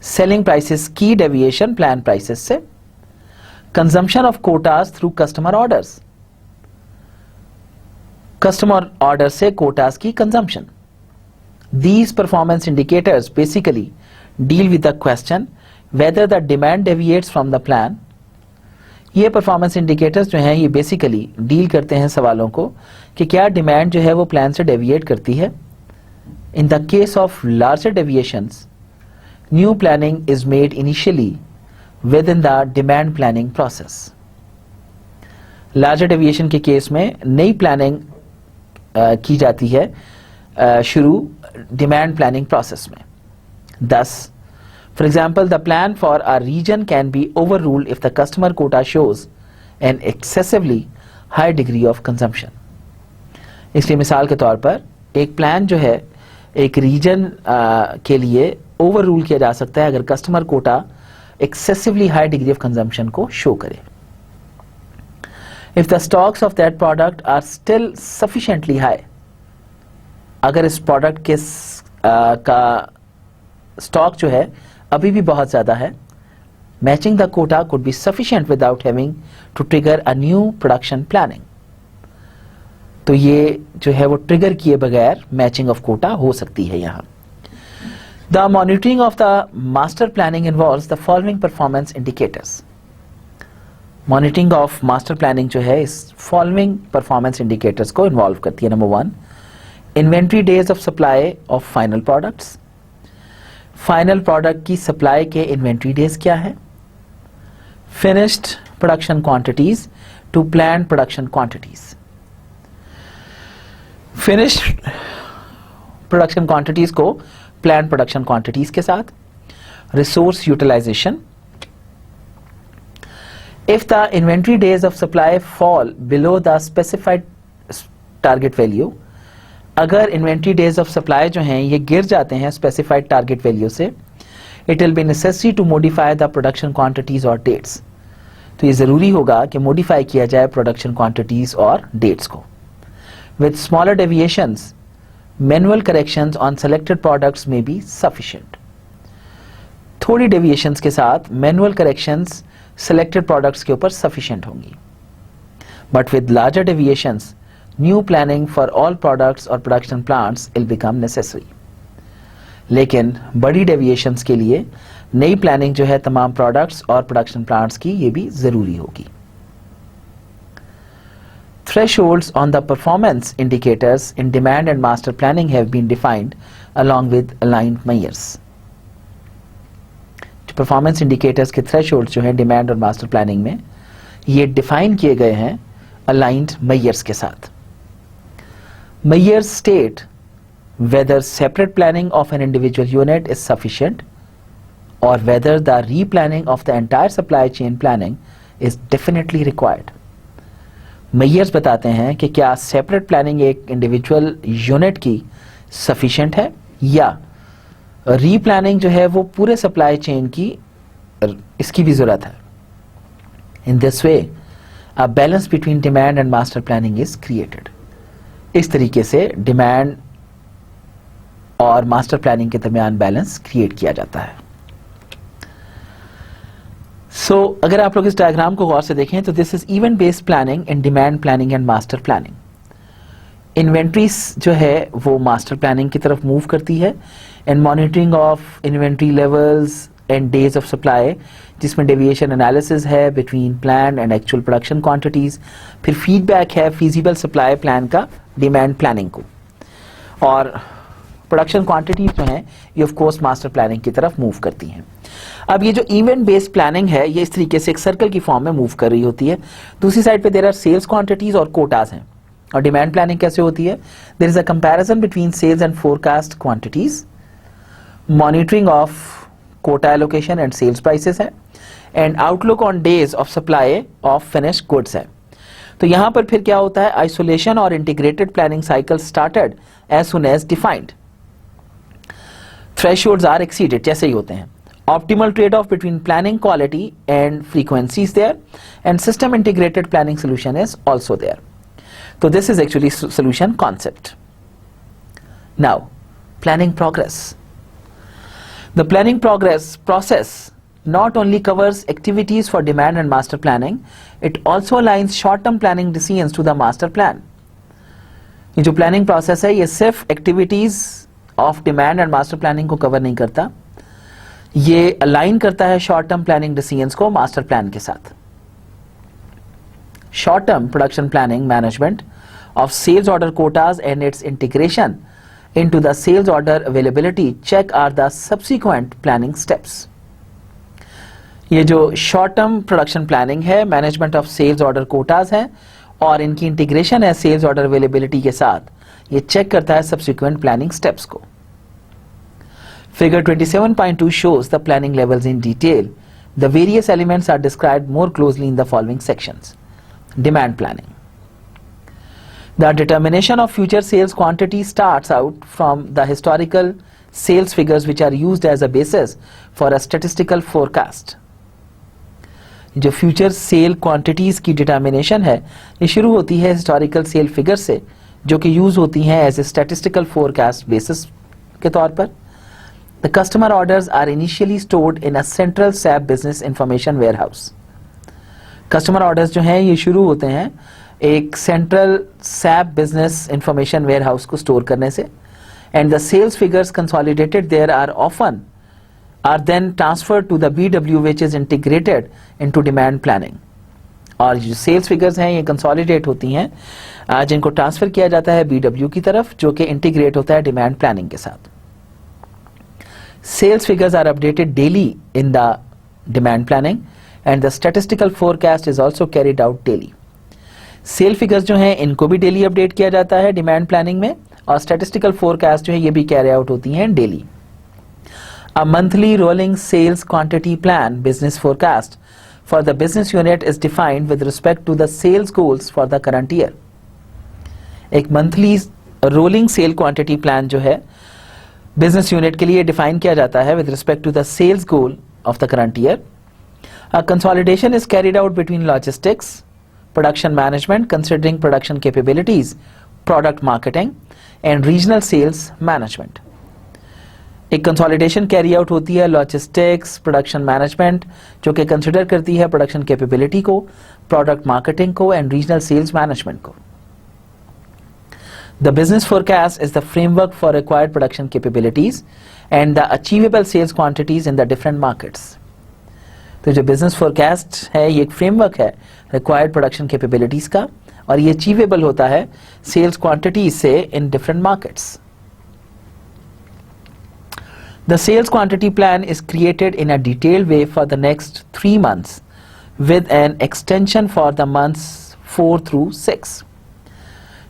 selling prices की डेविएशन प्लान प्राइसेस से, consumption of quotas through customer orders, customer order से quotas की consumption. These performance indicators basically deal with the question whether the demand deviates from the plan. ये performance indicators जो हैं ये basically deal करते हैं सवालों को कि क्या डिमांड जो है वो प्लान से डेविएट करती है। In the case of larger deviations, new planning is made initially with in the demand planning process. Larger deviation के केस में नई प्लानिंग की जाती है शुरू डिमांड प्लानिंग प्रोसेस में। Thus, for example, the plan for a region can be overruled if the customer quota shows an excessively high degree of consumption. इसलिए मिसाल के तौर पर एक प्लान जो है एक रीजन के लिए ओवर रूल किया जा सकता है अगर customer quota excessively high degree of consumption को शो करे। If the stocks of that product are still sufficiently high, अगर इस प्रोडक्ट के का स्टॉक जो है अभी भी बहुत ज्यादा है, matching the quota could be sufficient without having to trigger a new production planning. तो ये जो है वो ट्रिगर किए बगैर मैचिंग ऑफ कोटा हो सकती है। यहां the monitoring of the master planning involves the following performance indicators. Monitoring of master planning जो है इस फॉलोइंग परफॉर्मेंस इंडिकेटर्स को इन्वॉल्व करती है। Number 1, inventory days of supply of final products. Final product की सप्लाई के इन्वेंट्री डेज क्या है। Finished production quantities to planned production quantities. Finished production quantities को प्लान्ड प्रोडक्शन क्वांटिटीज के साथ। Resource utilisation. If the inventory days of supply fall below the specified target value, अगर inventory days of supply जो हैं ये गिर जाते हैं स्पेसिफाइड टारगेट वैल्यू से, it will be necessary to modify the production quantities और डेट्स। तो ये जरूरी होगा कि मॉडिफाई किया जाए प्रोडक्शन क्वांटिटीज और डेट्स को। With smaller deviations, manual corrections on selected products may be sufficient. थोड़ी डेविएशंस के साथ मैनुअल करेक्शंस सेलेक्टेड प्रोडक्ट्स के ऊपर सफिशिएंट होंगी। But with larger deviations, new planning for all products or production plants will become necessary. लेकिन बड़ी deviations के लिए नई प्लानिंग जो है तमाम प्रोडक्ट्स और प्रोडक्शन प्लांट्स की, ये भी जरूरी होगी। Thresholds on the performance indicators in demand and master planning have been defined along with aligned measures. Performance indicators के थ्रेशोल्ड्स जो हैं डिमांड और मास्टर प्लानिंग में, ये डिफाइन किए गए हैं अलाइंड मेजर्स के साथ। Measures state whether separate planning of an individual unit is sufficient or whether the replanning of the entire supply chain planning is definitely required. Measures बताते हैं कि क्या सेपरेट प्लानिंग एक इंडिविजुअल यूनिट की sufficient है या रीप्लानिंग जो है वो पूरे सप्लाई चेन की, इसकी भी जरूरत है। In this way a balance between demand and master planning is created. इस तरीके से डिमांड और मास्टर प्लानिंग के दरमियान बैलेंस क्रिएट किया जाता है। अगर आप लोग इस डायग्राम को गौर से देखें तो this is event based planning in demand planning and master planning. Inventories जो है वो मास्टर प्लानिंग की तरफ मूव करती है and monitoring of inventory levels and days of supply, जिसमें डेविएशन एनालिसिस है between plan and actual production quantities. फिर फीडबैक है फीजिबल सप्लाई प्लान का डिमांड प्लानिंग को, और प्रोडक्शन क्वांटिटीज जो हैं ये ऑफ कोर्स मास्टर प्लानिंग की तरफ मूव करती हैं। अब ये जो इवेंट बेस्ड प्लानिंग है ये इस तरीके से एक सर्कल की फॉर्म में मूव कर रही होती है। दूसरी साइड पे देयर आर सेल्स क्वांटिटीज और कोटास हैं। और डिमांड प्लानिंग कैसे होती है? There is a comparison between sales and forecast quantities, monitoring of quota allocation and sales prices है, and outlook on days of supply of finished goods है। तो यहां पर फिर क्या होता है? आइसोलेशन और integrated planning cycle started as soon as defined. Thresholds are exceeded, जैसे ही होते हैं। Optimal trade-off between planning quality and frequency is there, and system integrated planning solution is also there. So this is actually solution concept. Now, planning progress. The planning process not only covers activities for demand and master planning, it also aligns short-term planning decisions to the master plan. ये जो planning process है ये सिर्फ activities of demand and master planning को cover नहीं करता, ये align करता है शॉर्ट टर्म प्लानिंग डिसीजंस को मास्टर प्लान के साथ। Short term production planning management of sales order quotas and its integration into the sales order availability check are the subsequent planning steps. ये जो शॉर्ट टर्म प्रोडक्शन प्लानिंग है, management of sales order quotas है और इनकी integration है sales order availability के साथ, ये चेक करता है सब्सिक्वेंट प्लानिंग स्टेप्स को। Figure 27.2 shows the planning levels in detail. The various elements are described more closely in the following sections. Demand planning. The determination of future sales quantity starts out from the historical sales figures which are used as a basis for a statistical forecast. जो future sale quantities की determination है ये शुरू होती है historical sale figures से, जो कि use होती हैं as a statistical forecast basis के तौर पर। The customer orders are initially stored in a central SAP business information warehouse. Customer orders जो हैं ये शुरू होते हैं एक central SAP business information warehouse को store करने से, and the sales figures consolidated there are then transferred to the BW which is integrated into demand planning. और जो sales figures हैं ये consolidate होती हैं जिनको transfer किया जाता है BW की तरफ, जो कि integrate होता है demand planning के साथ। Sales figures are updated daily in the demand planning and the statistical forecast is also carried out daily. Sale figures जो हैं इनको भी daily update किया जाता है demand planning में, और statistical forecast जो है ये भी carry out होती हैं daily. A monthly rolling sales quantity plan business forecast for the business unit is defined with respect to the sales goals for the current year. एक monthly rolling sale quantity plan जो है business unit के लिए define किया जाता है with respect to the sales goal of the current year. Consolidation is carried out between logistics, production management considering production capabilities, product marketing and regional sales management. एक consolidation carry out होती है logistics, production management जो कि consider करती है production capability को, product marketing को and regional sales management को। The business forecast is the framework for required production capabilities and the achievable sales quantities in the different markets. तो जो business forecast है ये एक फ्रेमवर्क है रिक्वायर्ड प्रोडक्शन कैपेबिलिटीज का, और ये अचीवेबल होता है सेल्स क्वांटिटीज से in different markets. The sales quantity plan is created in a detailed way for the next 3 months with an extension for the months 4 through 6.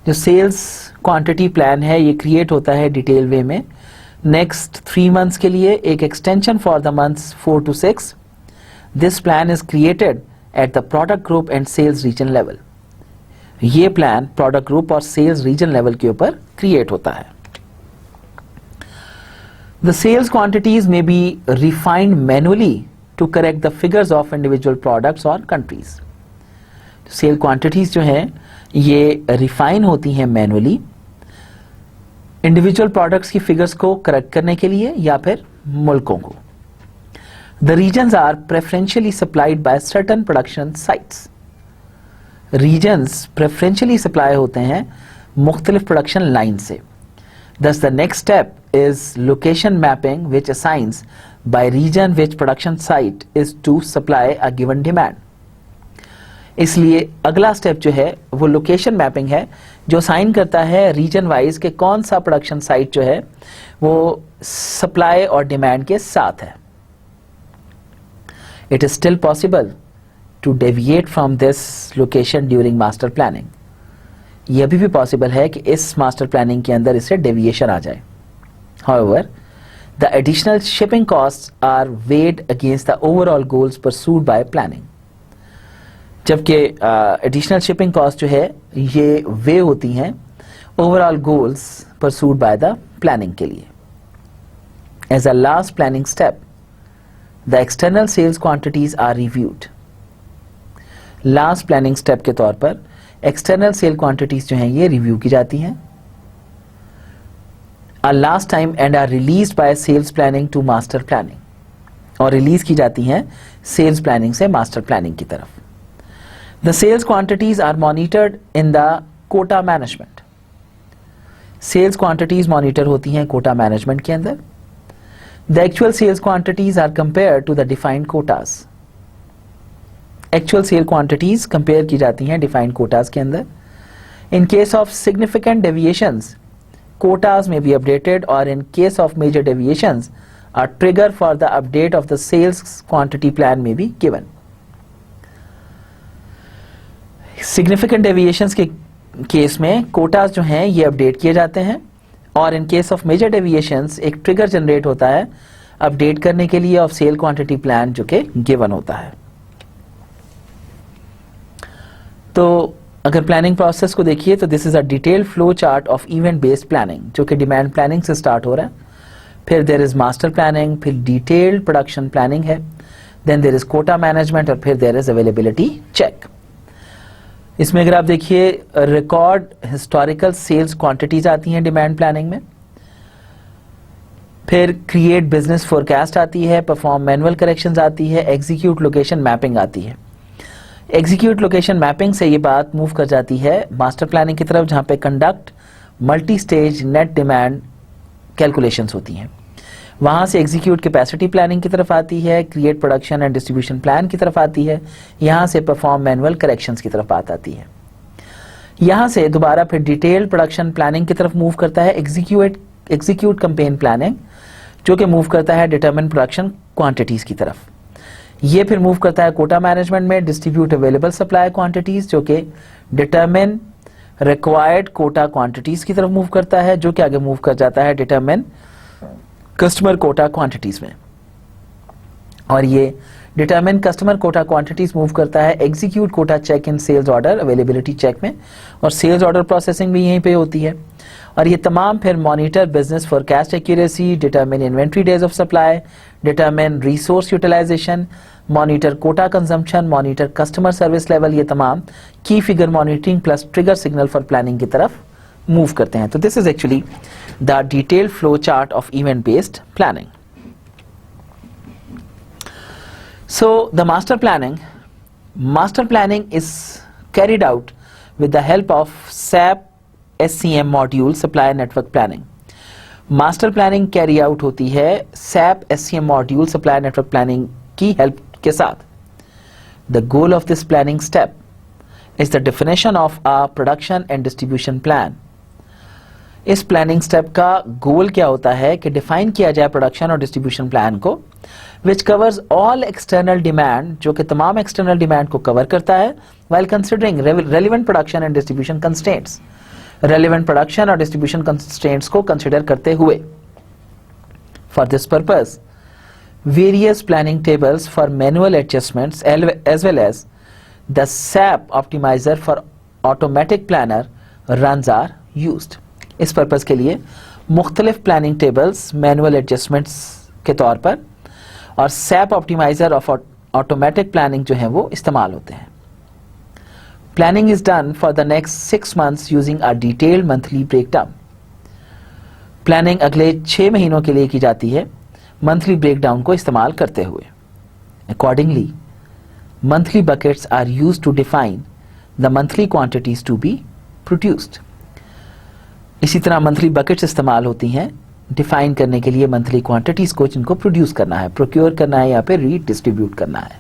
जो sales quantity plan है ये create होता है detail वे में next 3 months के लिए, एक extension for the months 4 to 6. This plan is created at the product group and sales region level. ये प्लान प्रोडक्ट ग्रुप और सेल्स रीजन लेवल के ऊपर क्रिएट होता है. The sales quantities may be refined manually to correct the figures of individual products or countries. Sale quantities जो हैं ये refine होती हैं मैनुअली इंडिविजुअल प्रोडक्ट्स की फिगर्स को करेक्ट करने के लिए या फिर मुल्कों को. The regions are preferentially supplied by certain production sites. Regions preferentially supply होते हैं मुख्तलिफ प्रोडक्शन लाइन से. Thus the next step is location mapping which assigns by region which production site is to supply a given demand. इसलिए अगला step जो है वो location mapping है जो साइन करता है रीजन वाइज के कौन सा प्रोडक्शन साइट जो है वो सप्लाई और डिमांड के साथ है. It is still possible to deviate from this location during master planning. ये अभी भी पॉसिबल है कि इस मास्टर प्लानिंग के अंदर इससे डेविएशन आ जाए. However, the additional shipping costs are weighed against the overall goals pursued by planning. जबकि एडिशनल शिपिंग कॉस्ट जो है ये वे होती हैं overall goals pursued by the planning के लिए. As a last planning step the external sales quantities are reviewed. Last planning step के तौर पर एक्सटर्नल सेल क्वांटिटीज जो हैं ये रिव्यू की जाती हैं last time and are release by sales planning to master planning, और रिलीज की जाती हैं सेल्स प्लानिंग से मास्टर प्लानिंग की तरफ. The sales quantities are monitored in the quota management. Sales quantities monitor होती हैं quota management के अंदर. The actual sales quantities are compared to the defined quotas. Actual sale quantities compare की जाती हैं defined quotas के अंदर. In case of significant deviations, quotas may be updated, or in case of major deviations, a trigger for the update of the sales quantity plan may be given. Significant deviations के case में quotas जो हैं ये update किए जाते हैं, और in case of major deviations एक ट्रिगर जनरेट होता है अपडेट करने के लिए ऑफ सेल क्वांटिटी प्लान जो कि गिवन होता है. तो अगर प्लानिंग प्रोसेस को देखिए तो this is a detailed flow chart of event based planning जो कि डिमांड प्लानिंग से स्टार्ट हो रहा है. फिर देयर इज मास्टर प्लानिंग, फिर डिटेल्ड प्रोडक्शन प्लानिंग है, then there is quota management, और फिर देयर इज अवेलेबिलिटी चेक. इसमें अगर आप देखिए रिकॉर्ड हिस्टोरिकल सेल्स क्वांटिटीज आती हैं डिमांड प्लानिंग में, फिर क्रिएट बिजनेस फोरकास्ट आती है, परफॉर्म मैनुअल करेक्शंस आती है, एग्जीक्यूट लोकेशन मैपिंग आती है. एग्जीक्यूट लोकेशन मैपिंग से ये बात मूव कर जाती है मास्टर प्लानिंग की तरफ जहां पे conduct multi stage net demand calculations होती हैं. वहां से एग्जीक्यूट कैपेसिटी प्लानिंग की तरफ आती है, create production and distribution plan की तरफ आती है, यहां से परफॉर्म मैनुअल करेक्शंस की तरफ बात आती है. यहां से दोबारा फिर डिटेल्ड प्रोडक्शन प्लानिंग की तरफ मूव करता है एग्जीक्यूट कैंपेन प्लानिंग जो कि मूव करता है डिटरमिन प्रोडक्शन क्वांटिटीज की तरफ. ये फिर मूव करता है कोटा मैनेजमेंट में डिस्ट्रीब्यूट अवेलेबल सप्लाई क्वांटिटीज जो कि डिटरमिन रिक्वायर्ड कोटा क्वांटिटीज की तरफ मूव करता है, जो कि आगे मूव कर जाता है डिटरमिन कस्टमर कोटा क्वांटिटीज में. और ये determine customer quota quantities move करता है execute quota check in sales order availability check में, और सेल्स ऑर्डर प्रोसेसिंग भी यहीं पे होती है. और ये तमाम फिर monitor business forecast accuracy, determine inventory days of supply, determine resource utilization, monitor quota consumption, monitor customer service level, ये तमाम की figure monitoring plus trigger signal for planning की तरफ मूव करते हैं. तो this is actually the detailed flow chart of event based planning. So the master planning is carried out with the help of SAP SCM module supply network planning. Master planning carry out होती है SAP SCM module supply network planning की help के साथ। The goal of this planning step is the definition of a production and distribution plan. इस planning step का गोल क्या होता है कि डिफाइन किया जाए प्रोडक्शन और डिस्ट्रीब्यूशन प्लान को, which covers all external demand, जो कि तमाम एक्सटर्नल डिमांड को कवर करता है, while considering relevant production and distribution constraints, relevant production और distribution constraints को consider करते हुए। For this purpose, various planning tables for manual adjustments as well as the SAP optimizer for automatic planner runs are used। इस purpose के लिए मुख्तलिफ planning tables manual adjustments के तौर पर और SAP optimizer of automatic planning जो है वो इस्तेमाल होते हैं। Planning is done for the next 6 months using a detailed monthly breakdown. Planning अगले 6 महीनों के लिए की जाती है मंथली ब्रेकडाउन को इस्तेमाल करते हुए। Accordingly monthly buckets are used to define the monthly quantities to be produced. इसी तरह मंथली बकेट्स इस्तेमाल होती हैं डिफाइन करने के लिए मंथली क्वांटिटीज को जिनको प्रोड्यूस करना है, प्रोक्योर करना है या फिर रीडिस्ट्रीब्यूट करना है।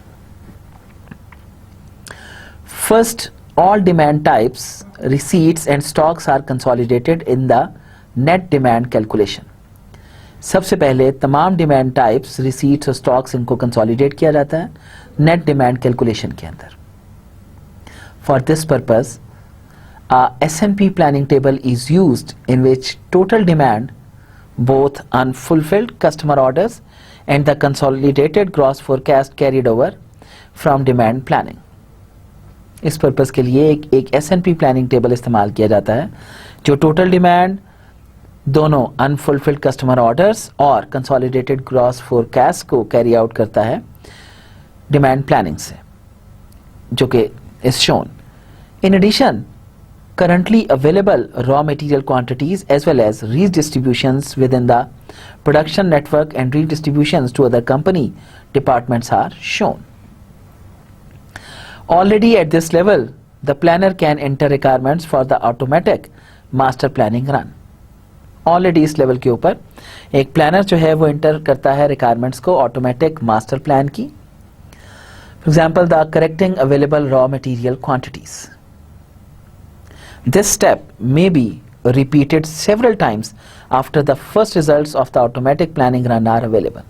First, all demand types, receipts and stocks are consolidated in the net demand calculation। सबसे पहले तमाम डिमांड टाइप्स, रिसीट्स और स्टॉक्स इनको कंसोलिडेट किया जाता है नेट डिमांड कैलकुलेशन के अंदर। For this purpose SMP planning table is used in which total demand, both unfulfilled customer orders and the consolidated gross forecast carried over from demand planning। इस purpose के लिए एक SMP planning table इस्तेमाल किया जाता है जो टोटल डिमांड, दोनों अनफुलफिल्ड कस्टमर ऑर्डर्स और कंसोलिडेटेड ग्रॉस फोरकास्ट को कैरी आउट करता है डिमांड प्लानिंग से, जो कि is shown. In addition, currently available raw material quantities as well as redistributions within the production network and redistributions to other company departments are shown। Already at this level, the planner can enter requirements for the automatic master planning run। Already इस level के ऊपर एक planner जो है वो inter करता है requirements को ऑटोमेटिक मास्टर प्लान की। For example, the correcting available raw material quantities. This step may be repeated several times after the first results of the automatic planning run are available।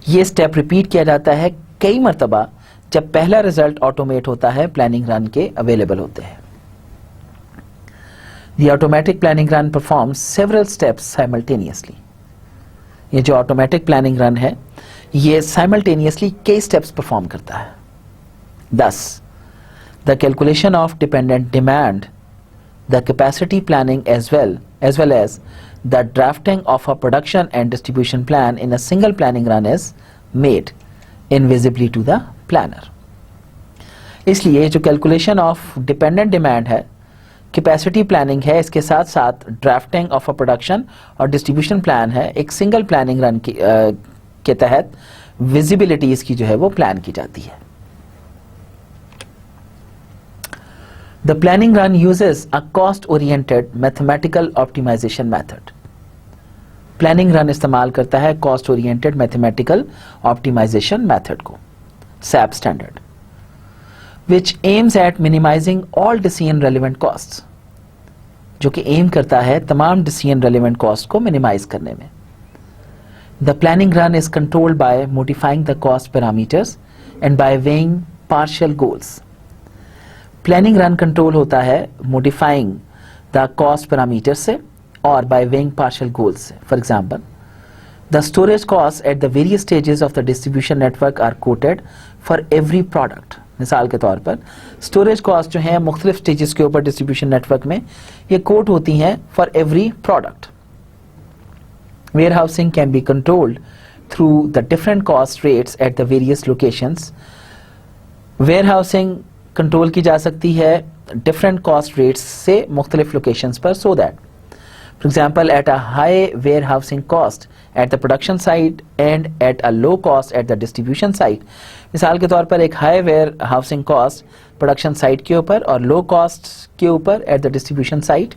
ये step repeat किया जाता है कई मरतबा जब पहला result automate होता है, प्लानिंग रन के अवेलेबल होते हैं। The automatic planning run performs several steps simultaneously। ये जो ऑटोमेटिक प्लानिंग रन है ये साइमल्टेनियसली कई स्टेप्स परफॉर्म करता है। Thus, the calculation of dependent demand, the capacity planning as well as the drafting of a production and distribution plan in a single planning run is made invisibly to the planner। इसलिए जो calculation of dependent demand है, capacity planning है, इसके साथ साथ drafting of a production और distribution plan है, एक सिंगल प्लानिंग रन के तहत विजिबिलिटी इसकी जो है वो प्लान की जाती है। The planning run uses a cost-oriented mathematical optimization method। Planning run इस्तेमाल करता है cost oriented mathematical optimization method को, SAP standard, which aims at minimizing all decision relevant costs, जो कि एम करता है तमाम decision relevant cost को मिनिमाइज करने में। The planning run is controlled by modifying the cost parameters and by weighing partial goals। Planning run control होता है मॉडिफाइंग द कॉस्ट पैरामीटर से और बाय वेइंग पार्शियल गोल्स से। For example, the storage cost at the various stages of the distribution network are quoted for every product. मिसाल के तौर पर storage cost जो है मुख्तलिफ स्टेजेस के ऊपर डिस्ट्रीब्यूशन नेटवर्क में ये कोट होती हैं for every product. Warehousing can be controlled through the different cost rates at the various locations. Warehousing control की जा सकती है डिफरेंट कॉस्ट रेट्स से मुख्तलिफ लोकेशंस पर, so that for example at a high warehousing cost at the production site and at a low cost at the distribution site. मिसाल के तौर पर एक high warehousing cost production site के ऊपर और लो कॉस्ट के ऊपर at the distribution site.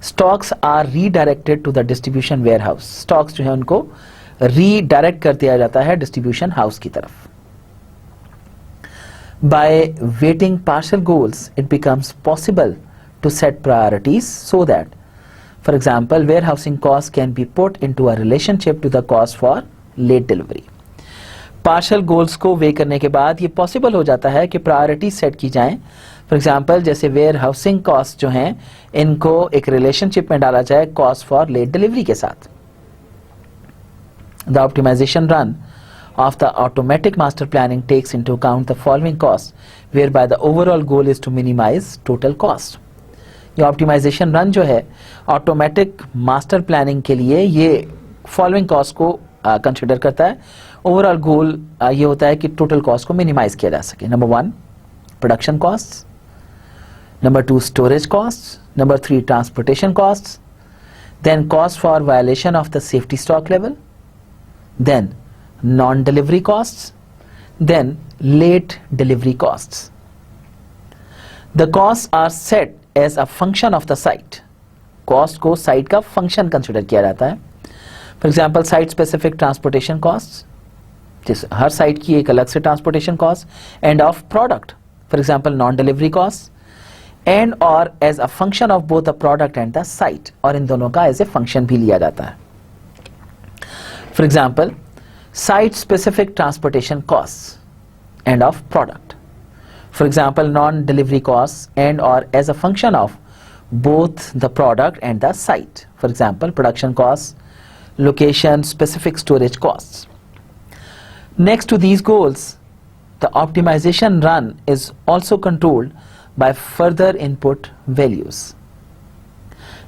Stocks are redirected to the distribution warehouse, stocks जो है उनको रीडायरेक्ट कर दिया जाता है डिस्ट्रीब्यूशन हाउस की तरफ. By weighting partial goals, it becomes possible to set priorities so that, for example, warehousing costs can be put into a relationship to the cost for late delivery. Partial goals को वे करने के बाद ये possible हो जाता है कि priority set की जाएं. फॉर एग्जांपल जैसे वेयर हाउसिंग कॉस्ट जो हैं इनको एक रिलेशनशिप में डाला जाए कॉस्ट फॉर लेट डिलीवरी के साथ. The optimization run of the automatic master planning takes into account the following costs, whereby the overall goal is to minimize total cost. ये ऑप्टिमाइजेशन रन जो है ऑटोमेटिक मास्टर प्लानिंग के लिए ये following cost को consider करता है. Overall गोल ये होता है कि टोटल कॉस्ट को मिनिमाइज किया जा सके. Number 1 production cost, number 2 storage cost, number 3 transportation cost, then cost for violation of the safety stock level, then non-delivery costs, then late delivery costs. The costs are set as a function of the site. Cost को site का function consider किया जाता है. For example, site specific transportation costs, जिस हर site की एक अलग से transportation cost, and of product, for example non-delivery costs, and or as a function of both the product and the site, और इन दोनों का as a function भी लिया जाता है. For example, site specific transportation costs and of product, for example non-delivery costs and or as a function of both the product and the site, for example production costs, location specific storage costs. Next to these goals, the optimization run is also controlled by further input values.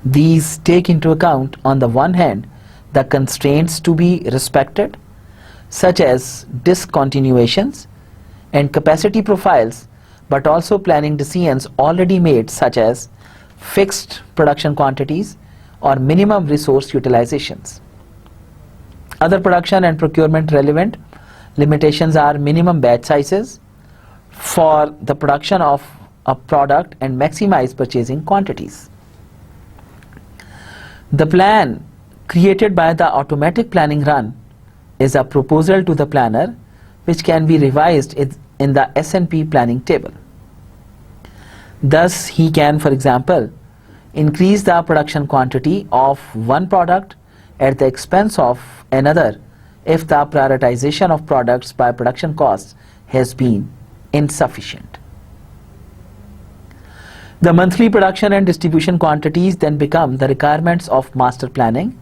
These take into account on the one hand the constraints to be respected, such as discontinuations and capacity profiles, but also planning decisions already made, such as fixed production quantities or minimum resource utilizations. Other production and procurement relevant limitations are minimum batch sizes for the production of a product and maximize purchasing quantities. The plan created by the automatic planning run is a proposal to the planner which can be revised in the S&P planning table. Thus, he can, for example, increase the production quantity of one product at the expense of another if the prioritization of products by production costs has been insufficient. The monthly production and distribution quantities then become the requirements of master planning,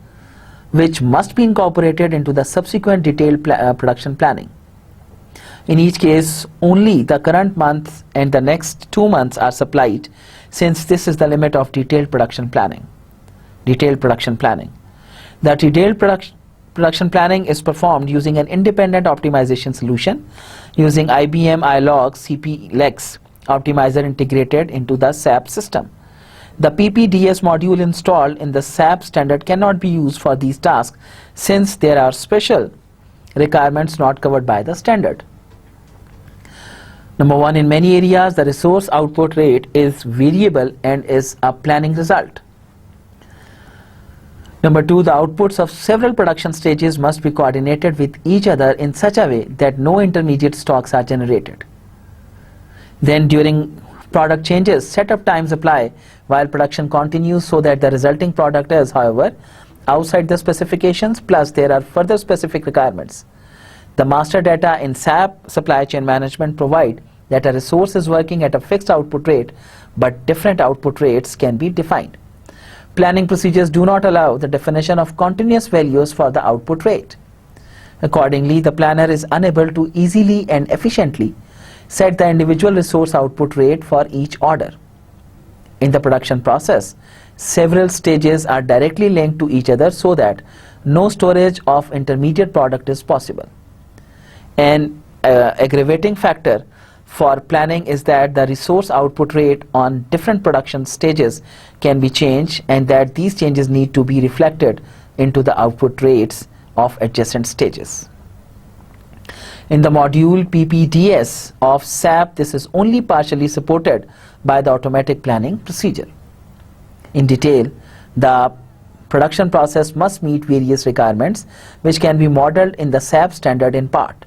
which must be incorporated into the subsequent detailed production planning. In each case, only the current month and the next 2 months are supplied, since this is the limit of detailed production planning. Detailed production planning. The detailed production planning is performed using an independent optimization solution using IBM iLog CPLEX optimizer integrated into the SAP system. The PPDS module installed in the SAP standard cannot be used for these tasks since there are special requirements not covered by the standard. Number 1, in many areas the resource output rate is variable and is a planning result. Number 2, the outputs of several production stages must be coordinated with each other in such a way that no intermediate stocks are generated. Then during product changes, setup times apply while production continues so that the resulting product is, however, outside the specifications, plus there are further specific requirements. The master data in SAP supply chain management provide that a resource is working at a fixed output rate, but different output rates can be defined. Planning procedures do not allow the definition of continuous values for the output rate. Accordingly, the planner is unable to easily and efficiently set the individual resource output rate for each order. In the production process, several stages are directly linked to each other so that no storage of intermediate product is possible. An aggravating factor for planning is that the resource output rate on different production stages can be changed, and that these changes need to be reflected into the output rates of adjacent stages. In the module PPDS of SAP, this is only partially supported by the automatic planning procedure. In detail, The production process must meet various requirements which can be modeled in the SAP standard in part.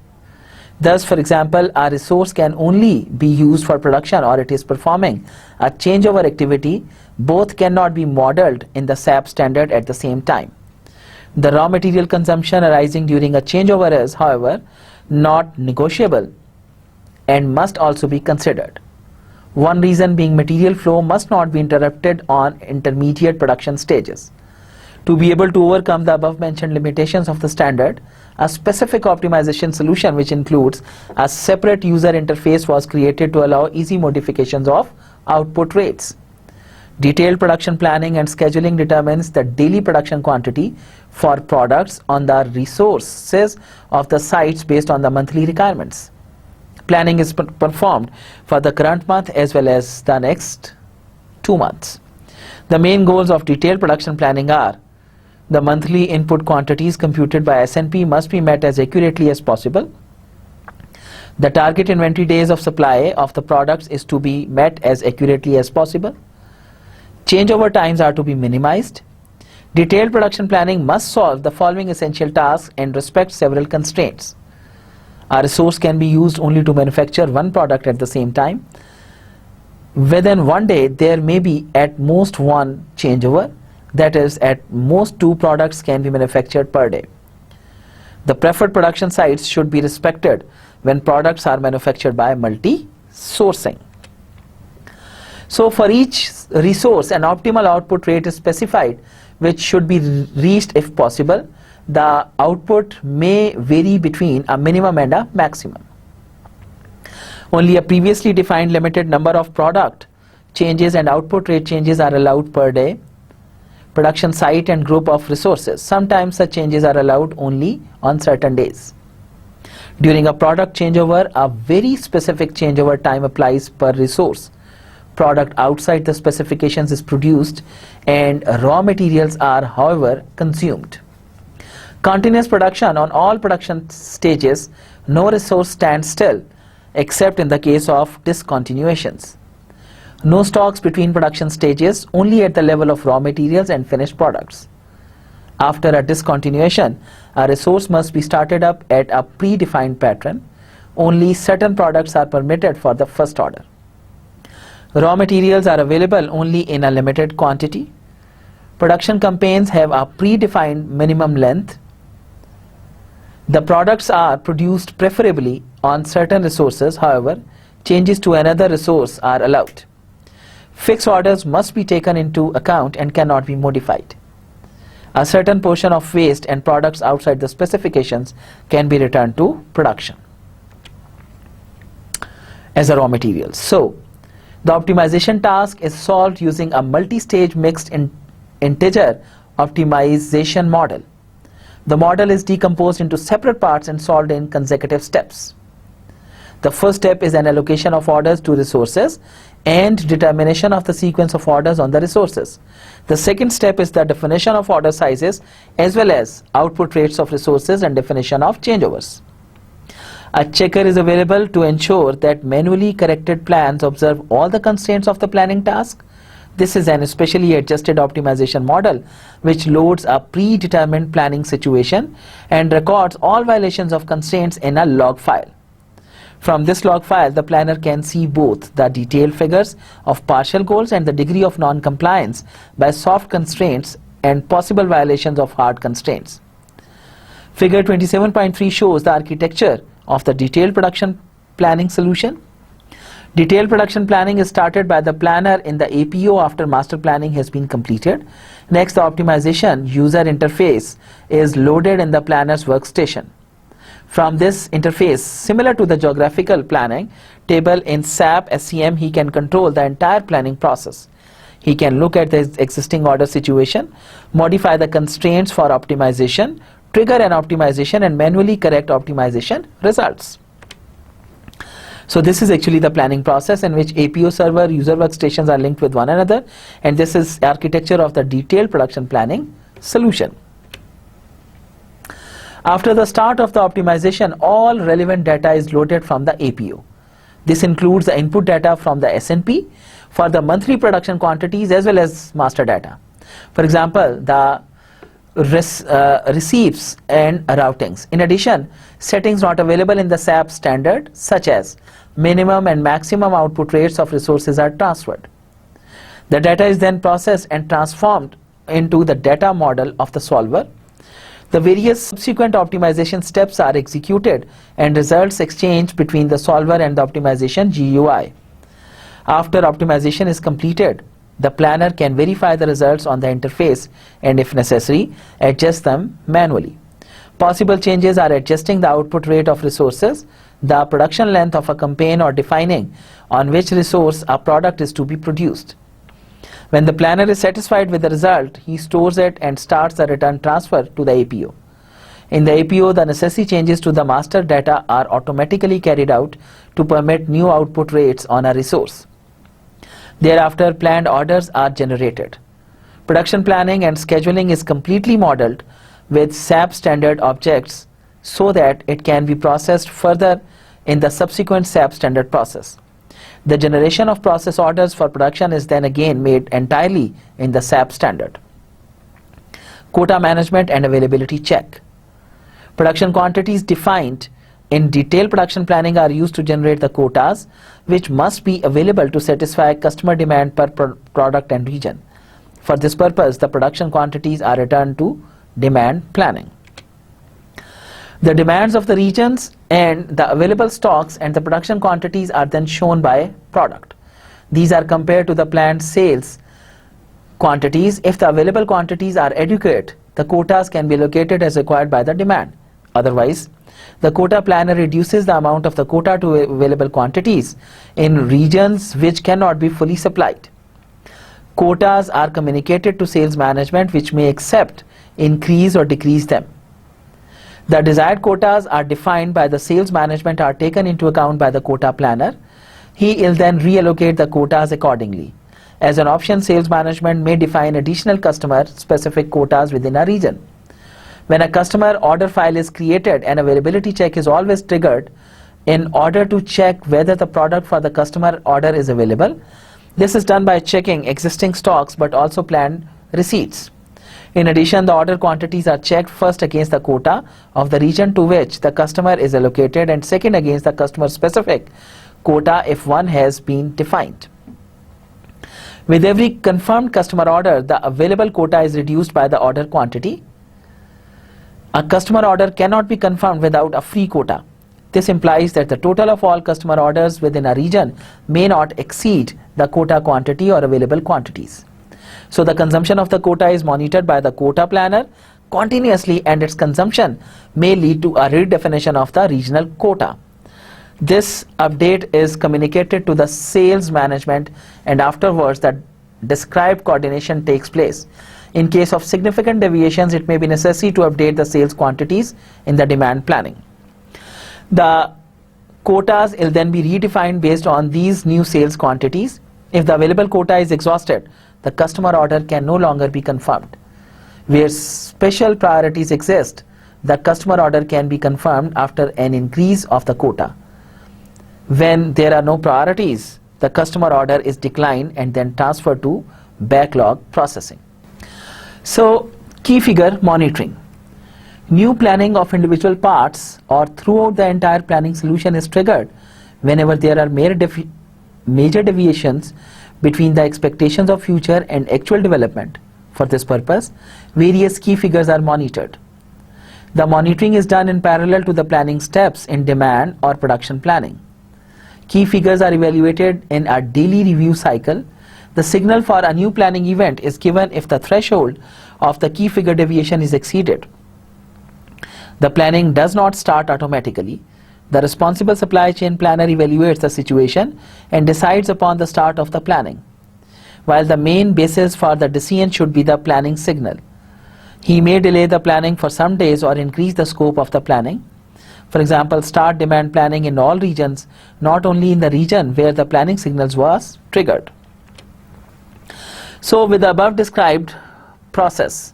Thus, for example, a resource can only be used for production or it is performing a changeover activity. Both cannot be modeled in the SAP standard at the same time. The raw material consumption arising during a changeover is, however, not negotiable and must also be considered. One reason being material flow must not be interrupted on intermediate production stages. To be able to overcome the above mentioned limitations of the standard, a specific optimization solution which includes a separate user interface was created to allow easy modifications of output rates. Detailed production planning and scheduling determines the daily production quantity for products on the resources of the sites based on the monthly requirements. Planning is performed for the current month as well as the next 2 months. The main goals of detailed production planning are: the monthly input quantities computed by S&P must be met as accurately as possible. The target inventory days of supply of the products is to be met as accurately as possible. Changeover times are to be minimized. Detailed production planning must solve the following essential tasks and respect several constraints. A resource can be used only to manufacture one product at the same time. Within one day, there may be at most one changeover. That is, at most 2 products can be manufactured per day. The preferred production sites should be respected when products are manufactured by multi-sourcing. So for each resource, an optimal output rate is specified which should be reached if possible. The output may vary between a minimum and a maximum. Only a previously defined limited number of product changes and output rate changes are allowed per day. Production site and group of resources. Sometimes such changes are allowed only on certain days. During a product changeover, a very specific changeover time applies per resource. Product outside the specifications is produced and raw materials are, however, consumed. Continuous production on all production stages. No resource stands still except in the case of discontinuations. No stocks between production stages, only at the level of raw materials and finished products. After a discontinuation, a resource must be started up at a predefined pattern. Only certain products are permitted for the first order. Raw materials are available only in a limited quantity. Production campaigns have a predefined minimum length. The products are produced preferably on certain resources, however, changes to another resource are allowed. Fixed orders must be taken into account and cannot be modified. A certain portion of waste and products outside the specifications can be returned to production as a raw material. So, the optimization task is solved using a multi-stage mixed integer optimization model. The model is decomposed into separate parts and solved in consecutive steps. The first step is an allocation of orders to resources and determination of the sequence of orders on the resources. The second step is the definition of order sizes as well as output rates of resources and definition of changeovers. A checker is available to ensure that manually corrected plans observe all the constraints of the planning task. This is an specially adjusted optimization model which loads a predetermined planning situation and records all violations of constraints in a log file. From this log file, the planner can see both the detailed figures of partial goals and the degree of non-compliance by soft constraints and possible violations of hard constraints. Figure 27.3 shows the architecture of the detailed production planning solution. Detailed production planning is started by the planner in the APO after master planning has been completed. Next, the optimization user interface is loaded in the planner's workstation. From this interface, similar to the geographical planning table in SAP SCM, he can control the entire planning process. He can look at the existing order situation, modify the constraints for optimization, trigger an optimization and manually correct optimization results. So this is actually the planning process in which APO server user workstations are linked with one another, and this is architecture of the detailed production planning solution. After the start of the optimization, all relevant data is loaded from the APO. This includes the input data from the S&P for the monthly production quantities as well as master data. For example, the receives and routings. In addition, settings not available in the SAP standard, such as minimum and maximum output rates of resources, are transferred. The data is then processed and transformed into the data model of the solver. The various subsequent optimization steps are executed and results exchanged between the solver and the optimization GUI. After optimization is completed, the planner can verify the results on the interface and, if necessary, adjust them manually. Possible changes are adjusting the output rate of resources, the production length of a campaign, or defining on which resource a product is to be produced. When the planner is satisfied with the result, he stores it and starts the return transfer to the APO. In the APO, the necessary changes to the master data are automatically carried out to permit new output rates on a resource. Thereafter, planned orders are generated. Production planning and scheduling is completely modeled with SAP standard objects so that it can be processed further in the subsequent SAP standard process. The generation of process orders for production is then again made entirely in the SAP standard. Quota management and availability check. Production quantities defined in detailed production planning are used to generate the quotas, which must be available to satisfy customer demand per product and region. For this purpose, the production quantities are returned to demand planning. The demands of the regions and the available stocks and the production quantities are then shown by product. These are compared to the planned sales quantities. If the available quantities are adequate, the quotas can be allocated as required by the demand. Otherwise, the quota planner reduces the amount of the quota to available quantities in regions which cannot be fully supplied. Quotas are communicated to sales management, which may accept, increase or decrease them. The desired quotas are defined by the sales management, are taken into account by the quota planner. He will then reallocate the quotas accordingly. As an option, sales management may define additional customer specific quotas within a region. When a customer order file is created, an availability check is always triggered in order to check whether the product for the customer order is available. This is done by checking existing stocks but also planned receipts. In addition, the order quantities are checked first against the quota of the region to which the customer is allocated, and second against the customer specific quota if one has been defined. With every confirmed customer order, the available quota is reduced by the order quantity. A customer order cannot be confirmed without a free quota. This implies that the total of all customer orders within a region may not exceed the quota quantity or available quantities. So the consumption of the quota is monitored by the quota planner continuously, and its consumption may lead to a redefinition of the regional quota. This update is communicated to the sales management, and afterwards the described coordination takes place. In case of significant deviations, it may be necessary to update the sales quantities in the demand planning. The quotas will then be redefined based on these new sales quantities. If the available quota is exhausted, the customer order can no longer be confirmed. Where special priorities exist, the customer order can be confirmed after an increase of the quota. When there are no priorities, the customer order is declined and then transferred to backlog processing. So, key figure monitoring. New planning of individual parts or throughout the entire planning solution is triggered whenever there are major deviations between the expectations of future and actual development. For this purpose, various key figures are monitored. The monitoring is done in parallel to the planning steps in demand or production planning. Key figures are evaluated in a daily review cycle. The signal for a new planning event is given if the threshold of the key figure deviation is exceeded. The planning does not start automatically. The responsible supply chain planner evaluates the situation and decides upon the start of the planning, while the main basis for the decision should be the planning signal. He may delay the planning for some days or increase the scope of the planning. For example, start demand planning in all regions, not only in the region where the planning signals was triggered. So with the above described process,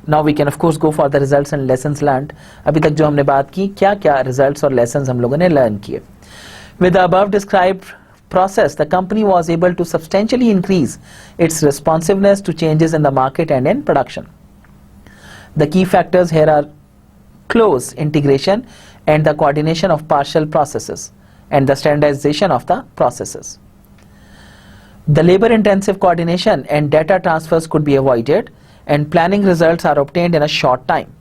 now we can of course go for the results and lessons learned. अभी तक जो हमने बात की, क्या क्या results और lessons हम लोगों ने learn किए. With the above described process, the company was able to substantially increase its responsiveness to changes in the market and in production. The key factors here are close integration and the coordination of partial processes and the standardization of the processes. The labor-intensive coordination and data transfers could be avoided, and planning results are obtained in a short time,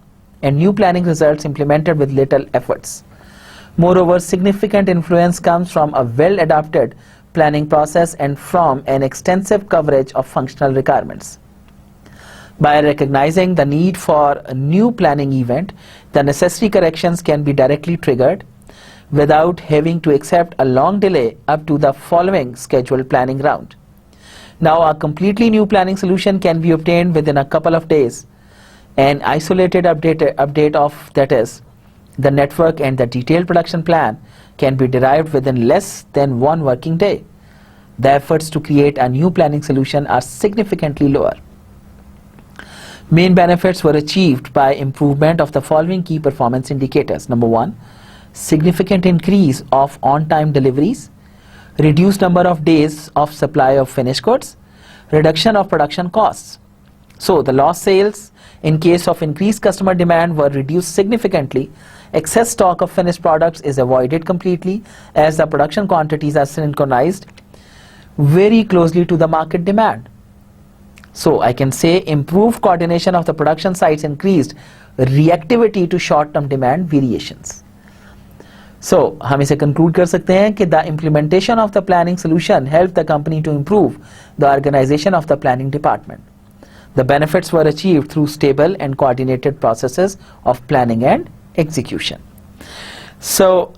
and new planning results implemented with little efforts. Moreover, significant influence comes from a well-adapted planning process and from an extensive coverage of functional requirements. By recognizing the need for a new planning event, the necessary corrections can be directly triggered without having to accept a long delay up to the following scheduled planning round. Now, a completely new planning solution can be obtained within a couple of days. An isolated update of, that is, the network and the detailed production plan can be derived within less than one working day. The efforts to create a new planning solution are significantly lower. Main benefits were achieved by improvement of the following key performance indicators. Number one, significant increase of on-time deliveries, reduced number of days of supply of finished goods, reduction of production costs. So the lost sales in case of increased customer demand were reduced significantly. Excess stock of finished products is avoided completely as the production quantities are synchronized very closely to the market demand. So I can say improved coordination of the production sites increased reactivity to short-term demand variations. So हम इसे conclude कर सकते हैं कि the implementation of the planning solution helped the company to improve the organization of the planning department. The benefits were achieved through stable and coordinated processes of planning and execution. So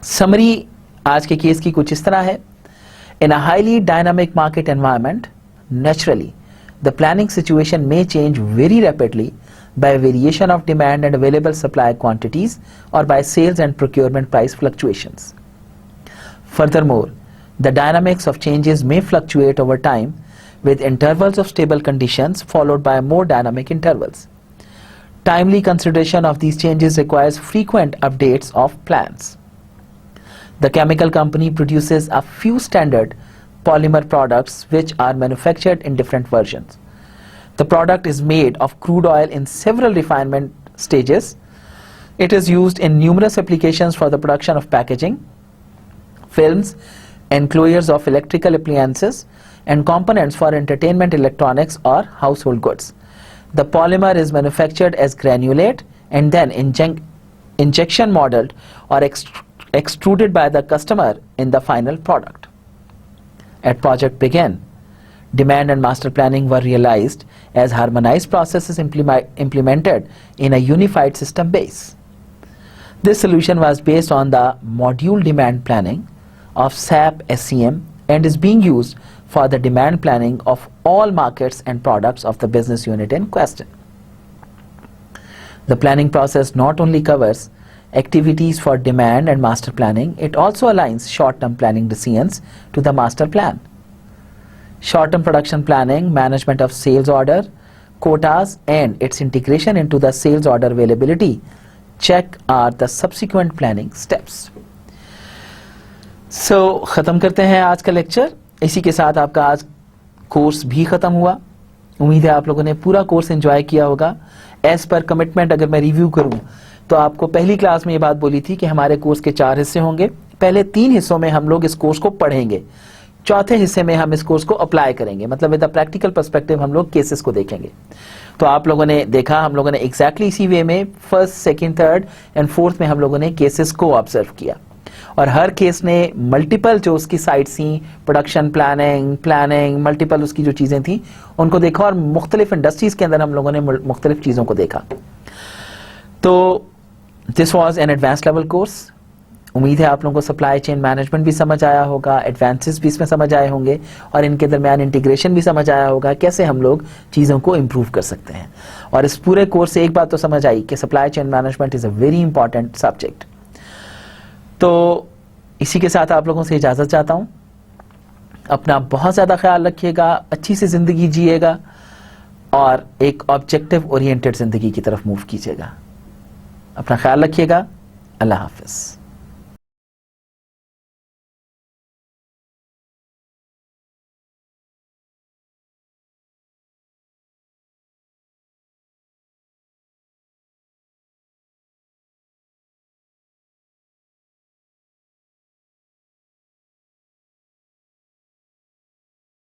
summary आज के case की कुछ इस तरह है. In a highly dynamic market environment, naturally, the planning situation may change very rapidly by variation of demand and available supply quantities or by sales and procurement price fluctuations. Furthermore, the dynamics of changes may fluctuate over time with intervals of stable conditions followed by more dynamic intervals. Timely consideration of these changes requires frequent updates of plans. The chemical company produces a few standard polymer products which are manufactured in different versions. The product is made of crude oil in several refinement stages. It is used in numerous applications for the production of packaging, films, enclosures of electrical appliances, and components for entertainment electronics or household goods. The polymer is manufactured as granulate and then injection molded or extruded by the customer in the final product. At project begin, demand and master planning were realized as harmonized processes implemented in a unified system base. This solution was based on the module demand planning of SAP SCM and is being used for the demand planning of all markets and products of the business unit in question. The planning process not only covers activities for demand and master planning, it also aligns short-term planning decisions to the master plan. Short-term production planning, management of sales order, quotas and its integration into the sales order availability check are the subsequent planning steps. So ख़त्म करते हैं आज का lecture. इसी के साथ आपका आज कोर्स भी ख़त्म हुआ. उम्मीद है आप लोगों ने पूरा कोर्स एंजॉय किया होगा. एज पर कमिटमेंट अगर मैं रिव्यू करूं तो आपको पहली क्लास में ये बात बोली थी कि हमारे कोर्स के 4 हिस्से होंगे. पहले 3 हिस्सों में हम लोग इस कोर्स को पढ़ेंगे. चौथे हिस्से में हम इस कोर्स को अप्लाई करेंगे, मतलब विद अ प्रैक्टिकल पर्सपेक्टिव हम लोग केसेस को देखेंगे. तो आप लोगों ने देखा हम लोगों ने एग्जैक्टली इसी वे में first, second, third and fourth में हम लोगों ने केसेस को ऑब्जर्व किया और हर केस ने मल्टीपल जो उसकी साइट्स थी, प्रोडक्शन प्लानिंग मल्टीपल उसकी जो चीज़ें थी उनको देखा और मुख्तलिफ इंडस्ट्रीज के अंदर हम लोगों ने मुख्तलिफ चीज़ों को देखा. तो this was an advance level course. उम्मीद है आप लोगों को सप्लाई चेन मैनेजमेंट भी समझ आया होगा, एडवांसेस भी इसमें समझ आए होंगे और इनके दरमियान इंटीग्रेशन भी समझ आया होगा, कैसे हम लोग चीज़ों को इम्प्रूव कर सकते हैं. और इस पूरे कोर्स से एक बात तो समझ आई कि supply chain management is a very important subject. तो इसी के साथ आप लोगों से इजाज़त चाहता हूँ. अपना बहुत ज़्यादा ख्याल रखिएगा, अच्छी सी ज़िंदगी जिएगा और एक ऑब्जेक्टिव ओरिएंटेड ज़िंदगी की तरफ मूव कीजिएगा. अपना ख्याल रखिएगा. अल्लाह हाफिज़.